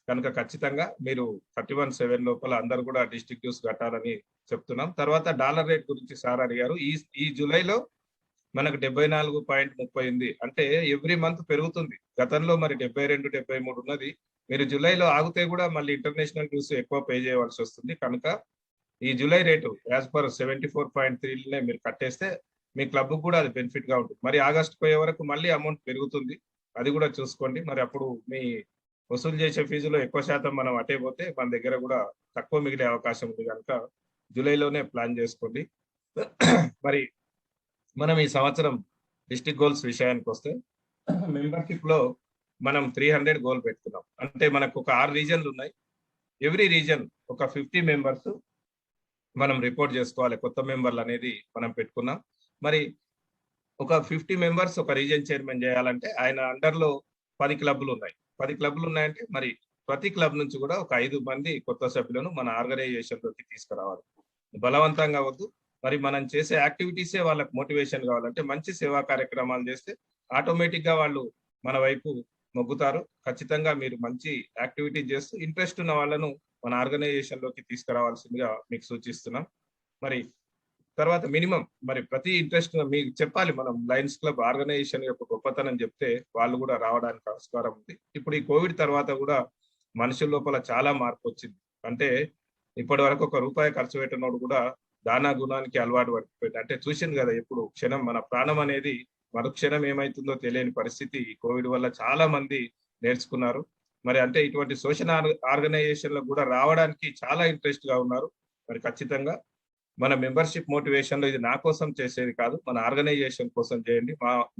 కనుక ఖచ్చితంగా మీరు 31/7 లోపల అందరు కూడా డిస్ట్రిక్ట్ డ్యూస్ కట్టాలని చెప్తున్నాం. తర్వాత డాలర్ రేట్ గురించి సార్ అడిగారు. ఈ జూలైలో మనకు 74.38 అంటే ఎవ్రీ మంత్ పెరుగుతుంది. గతంలో మరి 72, 73 ఉన్నది. మీరు జూలైలో ఆగితే కూడా మళ్ళీ ఇంటర్నేషనల్ డ్యూస్ ఎక్కువ పే చేయవలసి వస్తుంది. కనుక ఈ జూలై రేటు యాజ్ పర్ 74.3 మీరు కట్టేస్తే మీ క్లబ్ కూడా అది బెనిఫిట్ గా ఉంటుంది. మరి ఆగస్ట్ పోయే వరకు మళ్ళీ అమౌంట్ పెరుగుతుంది, అది కూడా చూసుకోండి. మరి అప్పుడు మీ వసూలు చేసే ఫీజులో ఎక్కువ శాతం మనం అటే పోతే మన దగ్గర కూడా తక్కువ మిగిలే అవకాశం ఉంది. కనుక జూలైలోనే ప్లాన్ చేసుకోండి. మరి మనం ఈ సంవత్సరం డిస్ట్రిక్ట్ గోల్స్ విషయానికి వస్తే మెంబర్షిప్ లో మనం 300 గోల్ పెట్టుకున్నాం. అంటే మనకు ఒక 6 రీజన్లు ఉన్నాయి. ఎవ్రీ రీజన్ ఒక 50 members మనం రిపోర్ట్ చేసుకోవాలి. కొత్త మెంబర్లు అనేది మనం పెట్టుకున్నాం. మరి ఒక 50 members ఒక రీజన్ చైర్మన్ చేయాలంటే ఆయన అండర్ లో 10 క్లబ్లు ఉన్నాయి. 10 క్లబ్లు ఉన్నాయంటే మరి ప్రతి క్లబ్ నుంచి కూడా ఒక 5 మంది కొత్త సభ్యులను మన ఆర్గనైజేషన్ లోకి తీసుకురావాలి. బలవంతంగా వద్దు. మరి మనం చేసే యాక్టివిటీసే వాళ్ళకి మోటివేషన్ కావాలంటే మంచి సేవా కార్యక్రమాలు చేస్తే ఆటోమేటిక్ గా వాళ్ళు మన వైపు మొగ్గుతారు. ఖచ్చితంగా మీరు మంచి యాక్టివిటీ చేస్తూ ఇంట్రెస్ట్ ఉన్న వాళ్ళను మన ఆర్గనైజేషన్ లోకి తీసుకురావాల్సిందిగా మీకు సూచిస్తున్నాం. మరి తర్వాత మినిమం మరి ప్రతి ఇంట్రెస్ట్ మీకు చెప్పాలి. మనం లయన్స్ క్లబ్ ఆర్గనైజేషన్ యొక్క గొప్పతనం చెప్తే వాళ్ళు కూడా రావడానికి ఆస్కారం ఉంది. ఇప్పుడు ఈ కోవిడ్ తర్వాత కూడా మనుషుల లోపల చాలా మార్పు వచ్చింది. అంటే ఇప్పటి వరకు ఒక రూపాయి ఖర్చు పెట్టినోడు కూడా దానా గుణానికి అలవాటు పడిపోయింది. అంటే చూసింది కదా, ఎప్పుడు క్షణం మన ప్రాణం అనేది మరుక్షణం ఏమైతుందో తెలియని పరిస్థితి కోవిడ్ వల్ల చాలా మంది నేర్చుకున్నారు. మరి అంటే ఇటువంటి సోషల్ ఆర్గనైజేషన్లకు కూడా రావడానికి చాలా ఇంట్రెస్ట్ గా ఉన్నారు. మరి ఖచ్చితంగా మన మెంబర్షిప్ మోటివేషన్ లో ఇది నా కోసం చేసేది కాదు, మన ఆర్గనైజేషన్ కోసం చేయండి.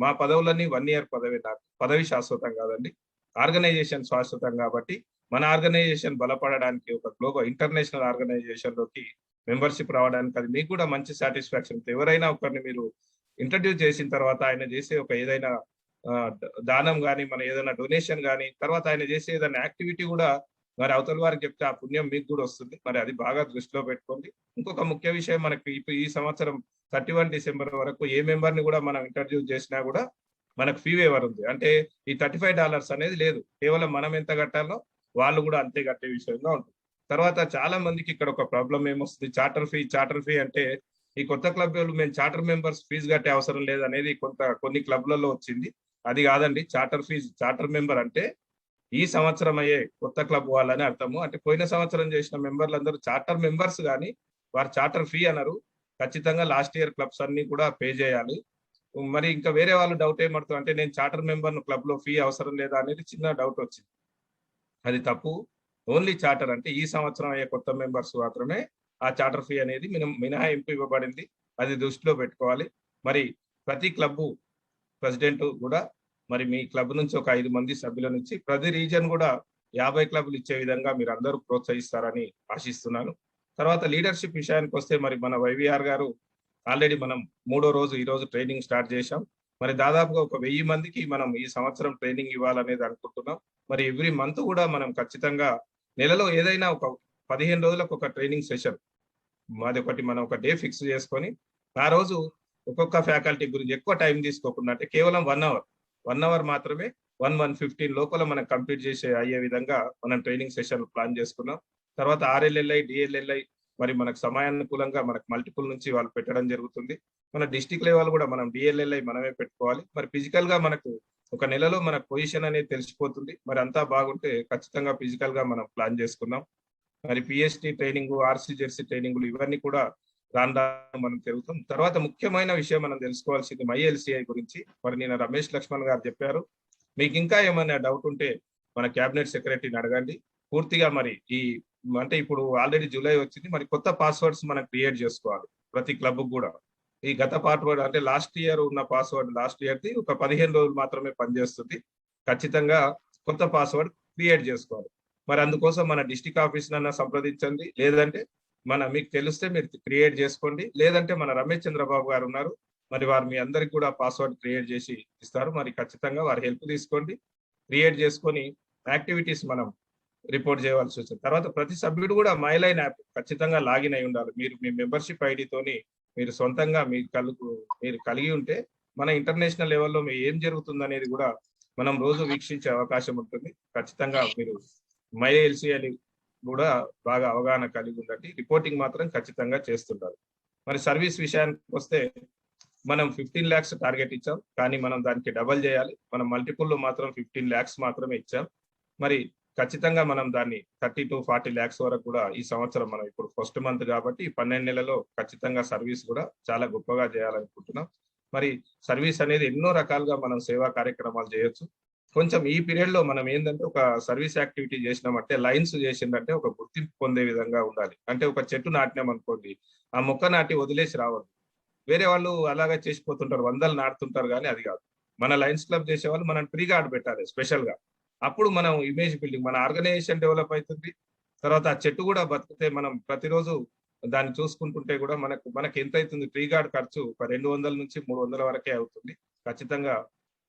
మా పదవులన్నీ 1 year పదవి, నాకు పదవి శాశ్వతం కాదండి, ఆర్గనైజేషన్ శాశ్వతం. కాబట్టి మన ఆర్గనైజేషన్ బలపడడానికి ఒక గ్లోబల్ ఇంటర్నేషనల్ ఆర్గనైజేషన్ లోకి మెంబర్షిప్ రావడానికి అది మీకు కూడా మంచి సాటిస్ఫాక్షన్. ఎవరైనా ఒకరిని మీరు ఇంట్రడ్యూస్ చేసిన తర్వాత ఆయన చేసే ఒక ఏదైనా దానం కానీ, మన ఏదైనా డొనేషన్ కానీ, తర్వాత ఆయన చేసే ఏదైనా యాక్టివిటీ కూడా మరి అవతల వారికి చెప్తే ఆ పుణ్యం మీకు కూడా వస్తుంది. మరి అది బాగా దృష్టిలో పెట్టుకోండి. ఇంకొక ముఖ్య విషయం, మనకి ఈ సంవత్సరం 31 December వరకు ఏ మెంబర్ని కూడా మనం ఇంట్రడ్యూస్ చేసినా కూడా మనకు ఫీ వేవర్ ఉంది. అంటే ఈ $35 అనేది లేదు, కేవలం మనం ఎంత కట్టాలో వాళ్ళు కూడా అంతే కట్టే విషయంగా ఉంటుంది. తర్వాత చాలా మందికి ఇక్కడ ఒక ప్రాబ్లం ఏమొస్తుంది, చార్టర్ ఫీ అంటే ఈ కొత్త క్లబ్లు మేము చార్టర్ మెంబర్స్ ఫీజు కట్టే అవసరం లేదు అనేది కొన్ని క్లబ్లలో వచ్చింది. అది కాదండి. చార్టర్ మెంబర్ అంటే ఈ సంవత్సరం అయ్యే కొత్త క్లబ్ వాళ్ళని అర్థము. అంటే పోయిన సంవత్సరం చేసిన మెంబర్లందరూ చార్టర్ మెంబర్స్ కానీ వారు చార్టర్ ఫీ అనరు. ఖచ్చితంగా లాస్ట్ ఇయర్ క్లబ్స్ అన్ని కూడా పే చేయాలి. మరి ఇంకా వేరే వాళ్ళు డౌట్ ఏమడుతుంది అంటే, నేను చార్టర్ మెంబర్ క్లబ్ లో ఫీ అవసరం లేదా అనేది చిన్న డౌట్ వచ్చింది. అది తప్పు. ఓన్లీ చార్టర్ అంటే ఈ సంవత్సరం అయ్యే కొత్త మెంబర్స్ మాత్రమే ఆ చార్టర్ ఫీ అనేది మినహాయింపు ఇవ్వబడింది. అది దృష్టిలో పెట్టుకోవాలి. మరి ప్రతి క్లబ్ ప్రెసిడెంట్ కూడా మరి మీ క్లబ్ నుంచి ఒక 5 మంది సభ్యుల నుంచి ప్రతి రీజన్ కూడా 50 క్లబ్లు ఇచ్చే విధంగా మీరు అందరూ ప్రోత్సహిస్తారని ఆశిస్తున్నాను. తర్వాత లీడర్షిప్ విషయానికి వస్తే, మరి మన వైవిఆర్ గారు ఆల్రెడీ మనం 3వ రోజు ఈ రోజు ట్రైనింగ్ స్టార్ట్ చేశాం. మరి దాదాపుగా ఒక 1000 మందికి మనం ఈ సంవత్సరం ట్రైనింగ్ ఇవ్వాలనేది అనుకుంటున్నాం. మరి ఎవ్రీ మంత్ కూడా మనం ఖచ్చితంగా నెలలో ఏదైనా ఒక 15 రోజులకు ఒక ట్రైనింగ్ సెషన్ మాది ఒకటి మనం ఒక డే ఫిక్స్ చేసుకొని ఆ రోజు ఒక్కొక్క ఫ్యాకల్టీ గురించి ఎక్కువ టైం తీసుకోకుండా, అంటే కేవలం 1 hour మాత్రమే 1:15 లోపల మనం కంప్లీట్ అయ్యే విధంగా మనం ట్రైనింగ్ సెషన్ ప్లాన్ చేసుకున్నాం. తర్వాత RLLI, DLLI మరి మనకు సమయానుకూలంగా మనకు మల్టిపుల్ నుంచి వాళ్ళు పెట్టడం జరుగుతుంది. మన డిస్ట్రిక్ట్ లెవెల్ కూడా మనం DLLI మనమే పెట్టుకోవాలి. మరి ఫిజికల్ గా మనకు ఒక నెలలో మన పొజిషన్ అనేది తెలిసిపోతుంది. మరి అంతా బాగుంటే ఖచ్చితంగా ఫిజికల్ గా మనం ప్లాన్ చేసుకున్నాం. మరి PST ట్రైనింగ్, RC జెర్సీ ట్రైనింగ్లు ఇవన్నీ కూడా రాను మనం తిరుగుతాం. తర్వాత ముఖ్యమైన విషయం మనం తెలుసుకోవాల్సింది MyLCI గురించి. మరి నేను రమేష్ లక్ష్మణ్ గారు చెప్పారు. మీకు ఇంకా ఏమైనా డౌట్ ఉంటే మన క్యాబినెట్ సెక్రటరీని అడగండి. పూర్తిగా మరి అంటే ఇప్పుడు ఆల్రెడీ జూలై వచ్చింది, మరి కొత్త పాస్వర్డ్స్ మనం క్రియేట్ చేసుకోవాలి ప్రతి క్లబ్ కూడా. ఈ గత పాస్వర్డ్ అంటే లాస్ట్ ఇయర్ ఉన్న పాస్వర్డ్, లాస్ట్ ఇయర్ది ఒక 15 రోజులు మాత్రమే పనిచేస్తుంది. ఖచ్చితంగా కొత్త పాస్వర్డ్ క్రియేట్ చేసుకోవాలి. మరి అందుకోసం మన డిస్ట్రిక్ట్ ఆఫీస్ నన్న సంప్రదించండి, లేదంటే మీకు తెలిస్తే మీరు క్రియేట్ చేసుకోండి, లేదంటే మన రమేష్ చంద్రబాబు గారు ఉన్నారు, మరి వారు మీ అందరికి కూడా పాస్వర్డ్ క్రియేట్ చేసి ఇస్తారు. మరి ఖచ్చితంగా వారి హెల్ప్ తీసుకోండి, క్రియేట్ చేసుకొని యాక్టివిటీస్ మనం రిపోర్ట్ చేయవలసి వచ్చింది. తర్వాత ప్రతి సభ్యుడు కూడా మైలైన్ యాప్ ఖచ్చితంగా లాగిన్ అయి ఉండాలి. మీరు మీ మెంబర్షిప్ ఐడితోని మీరు సొంతంగా మీరు కలిగి ఉంటే మన ఇంటర్నేషనల్ లెవెల్లో ఏం జరుగుతుంది అనేది కూడా మనం రోజు వీక్షించే అవకాశం ఉంటుంది. ఖచ్చితంగా మీరు MyLCI కూడా బాగా అవగాహన కలిగి ఉండండి. రిపోర్టింగ్ మాత్రం ఖచ్చితంగా చేస్తుంటారు. మరి సర్వీస్ విషయానికి వస్తే మనం 15 lakhs టార్గెట్ ఇచ్చాం, కానీ మనం దానికి డబల్ చేయాలి. మనం మల్టిపుల్ లో మాత్రం 15 lakhs మాత్రమే ఇచ్చాం. మరి ఖచ్చితంగా మనం దాన్ని 30 to 40 lakhs వరకు కూడా ఈ సంవత్సరం, మనం ఇప్పుడు ఫస్ట్ మంత్ కాబట్టి 12 నెలల్లో ఖచ్చితంగా సర్వీస్ కూడా చాలా గొప్పగా చేయాలనుకుంటున్నాం. మరి సర్వీస్ అనేది ఎన్నో రకాలుగా మనం సేవా కార్యక్రమాలు చేయొచ్చు. కొంచెం ఈ పీరియడ్ లో మనం ఏంటంటే ఒక సర్వీస్ యాక్టివిటీ చేసినామంటే, లైన్స్ చేసిందంటే ఒక గుర్తింపు పొందే విధంగా ఉండాలి. అంటే ఒక చెట్టు నాటినాం అనుకోండి, ఆ మొక్క నాటి వదిలేసి రావద్దు. వేరే వాళ్ళు అలాగే చేసిపోతుంటారు, 100 నాటుతుంటారు, కానీ అది కాదు. మన లయన్స్ క్లబ్ చేసే వాళ్ళు మనం ట్రీ గార్డ్ పెట్టాలి స్పెషల్ గా. అప్పుడు మనం ఇమేజ్ బిల్డింగ్, మన ఆర్గనైజేషన్ డెవలప్ అవుతుంది. తర్వాత ఆ చెట్టు కూడా బతికితే మనం ప్రతిరోజు దాన్ని చూసుకుంటుంటే కూడా మనకి ఎంత అవుతుంది, ట్రీ గార్డ్ ఖర్చు ఒక 200 నుంచి 300 వరకే అవుతుంది. ఖచ్చితంగా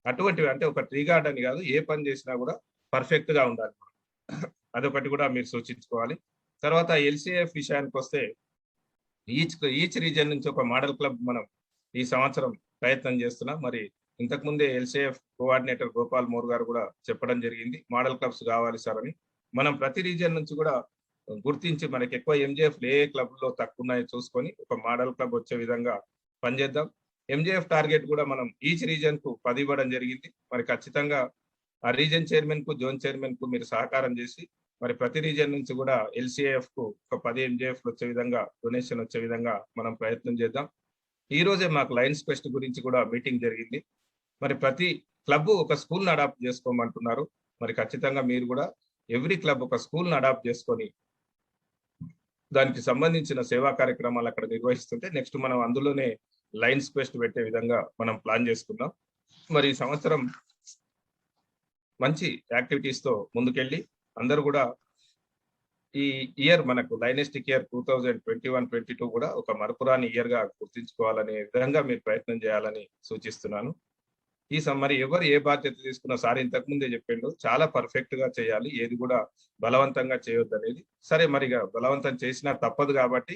అటువంటివి, అంటే ఒక ట్రీ గార్డ్ అని కాదు, ఏ పని చేసినా కూడా పర్ఫెక్ట్ గా ఉండాలి. అదొకటి కూడా మీరు సూచించుకోవాలి. తర్వాత LCF విషయానికి వస్తే ఈచ్ రీజన్ నుంచి ఒక మోడల్ క్లబ్ మనం ఈ సంవత్సరం ప్రయత్నం చేస్తున్నాం. మరి ఇంతకుముందే LCF కోఆర్డినేటర్ గోపాల్ మోర్ గారు కూడా చెప్పడం జరిగింది, మోడల్ క్లబ్స్ కావాలి సార్ అని. మనం ప్రతి రీజన్ నుంచి కూడా గుర్తించి మనకి ఎక్కువ MJF ఏ క్లబ్ లో తక్కువ ఉన్నాయో చూసుకొని ఒక మోడల్ క్లబ్ వచ్చే విధంగా పనిచేద్దాం. MJF టార్గెట్ కూడా మనం ఈచ్ రీజన్ కు 10 ఇవ్వడం జరిగింది. మరి ఖచ్చితంగా ఆ రీజన్ చైర్మన్ కు, జోన్ చైర్మన్ కు మీరు సహకారం చేసి మరి ప్రతి రీజియన్ నుంచి కూడా ఎల్సిఏఎఫ్ కు ఒక 10 MJF వచ్చే విధంగా డొనేషన్ వచ్చే విధంగా మనం ప్రయత్నం చేద్దాం. ఈ రోజే మాకు లయన్స్ ఫెస్ట్ గురించి కూడా మీటింగ్ జరిగింది. మరి ప్రతి క్లబ్ ఒక స్కూల్ ని అడాప్ట్ చేసుకోమంటున్నారు. మరి ఖచ్చితంగా మీరు కూడా ఎవ్రీ క్లబ్ ఒక స్కూల్ ని అడాప్ట్ చేసుకొని దానికి సంబంధించిన సేవా కార్యక్రమాలు అక్కడ నిర్వహిస్తుంటే నెక్స్ట్ మనం అందులోనే లయన్స్ ఫెస్ట్ పెట్టే విధంగా మనం ప్లాన్ చేసుకుందాం. మరి ఈ సంవత్సరం మంచి యాక్టివిటీస్ తో ముందుకెళ్ళి అందరూ కూడా ఈ ఇయర్ మనకు డైనెస్టిక్ ఇయర్ 2021-22 కూడా ఒక మరపురాని ఇయర్ గా గుర్తించుకోవాలనే విధంగా మీరు ప్రయత్నం చేయాలని సూచిస్తున్నాను. మరి ఎవరు ఏ బాధ్యత తీసుకున్నా సార్ ఇంతకు ముందే చెప్పిండు, చాలా పర్ఫెక్ట్ గా చేయాలి, ఏది కూడా బలవంతంగా చేయొద్దు అనేది. సరే మరిగా బలవంతం చేసినా తప్పదు కాబట్టి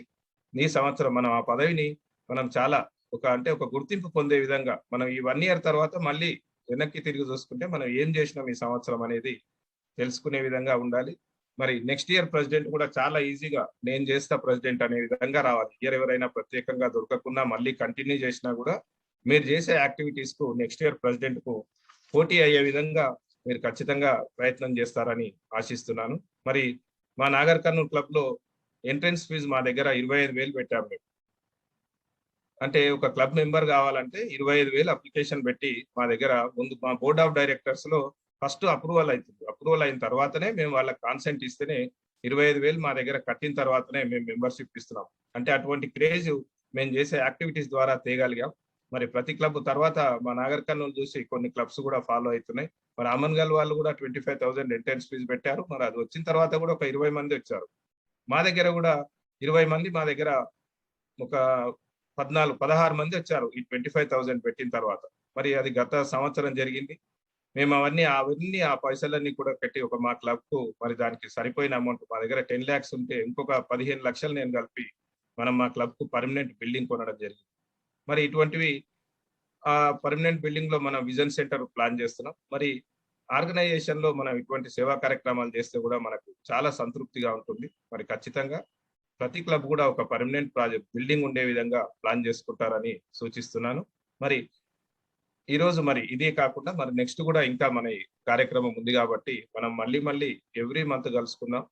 ఈ సంవత్సరం మనం ఆ పదవిని మనం చాలా ఒక గుర్తింపు పొందే విధంగా మనం ఈ 1 year తర్వాత మళ్ళీ వెనక్కి తిరిగి చూసుకుంటే మనం ఏం చేసినాం ఈ సంవత్సరం అనేది తెలుసుకునే విధంగా ఉండాలి. మరి నెక్స్ట్ ఇయర్ ప్రెసిడెంట్ కూడా చాలా ఈజీగా నేను చేస్తా ప్రెసిడెంట్ అనే విధంగా రావాలి. ఇయర్ ఎవరైనా ప్రత్యేకంగా దొరకకుండా మళ్ళీ కంటిన్యూ చేసినా కూడా మీరు చేసే యాక్టివిటీస్ కు నెక్స్ట్ ఇయర్ ప్రెసిడెంట్ కు పోటీ అయ్యే విధంగా మీరు ఖచ్చితంగా ప్రయత్నం చేస్తారని ఆశిస్తున్నాను. మరి మా నాగర్ కర్నూలు క్లబ్ లో ఎంట్రన్స్ ఫీజు మా దగ్గర 25,000 పెట్టాము మేము. అంటే ఒక క్లబ్ మెంబర్ కావాలంటే 25,000 అప్లికేషన్ పెట్టి మా దగ్గర ముందు మా బోర్డ్ ఆఫ్ డైరెక్టర్స్ లో ఫస్ట్ అప్రూవల్ అవుతుంది. అప్రూవల్ అయిన తర్వాతనే మేము వాళ్ళకి కాన్సెంట్ ఇస్తేనే 25,000 మా దగ్గర కట్టిన తర్వాతనే మేము మెంబర్షిప్ ఇస్తున్నాం. అంటే అటువంటి క్రేజ్ మేము చేసే యాక్టివిటీస్ ద్వారా తేగలిగాం. మరి ప్రతి క్లబ్ తర్వాత మా నాగర్ కర్నూలు చూసి కొన్ని క్లబ్స్ కూడా ఫాలో అవుతున్నాయి. మరి అమన్గల్ వాళ్ళు కూడా 25,000 ఎంట్రన్స్ ఫీజు పెట్టారు. మరి అది వచ్చిన తర్వాత కూడా ఒక 20 మంది వచ్చారు. మా దగ్గర కూడా 20 మంది, మా దగ్గర ఒక 16 మంది వచ్చారు ఈ 25,000 పెట్టిన తర్వాత. మరి అది గత సంవత్సరం జరిగింది. మేము అవన్నీ ఆ పైసలన్నీ కూడా పెట్టి మా క్లబ్ కు మరి దానికి సరిపోయిన అమౌంట్ మా దగ్గర 10 lakhs ఉంటే ఇంకొక 15 లక్షలు నేను కలిపి మనం మా క్లబ్ కు పర్మనెంట్ బిల్డింగ్ కొనడం జరిగింది. మరి ఇటువంటివి ఆ పర్మనెంట్ బిల్డింగ్ లో మనం విజన్ సెంటర్ ప్లాన్ చేస్తున్నాం. మరి ఆర్గనైజేషన్ లో మనం ఇటువంటి సేవా కార్యక్రమాలు చేస్తే కూడా మనకు చాలా సంతృప్తిగా ఉంటుంది. మరి ఖచ్చితంగా ప్రతి క్లబ్ కూడా ఒక పర్మనెంట్ ప్రాజెక్ట్ బిల్డింగ్ ఉండే విధంగా ప్లాన్ చేసుకుంటారని సూచిస్తున్నాను. మరి ఈ రోజు మరి ఇదే కాకుండా మరి నెక్స్ట్ కూడా ఇంకా మన ఈ కార్యక్రమం ఉంది కాబట్టి మనం మళ్ళీ ఎవ్రీ మంత్ కలుసుకుందాం.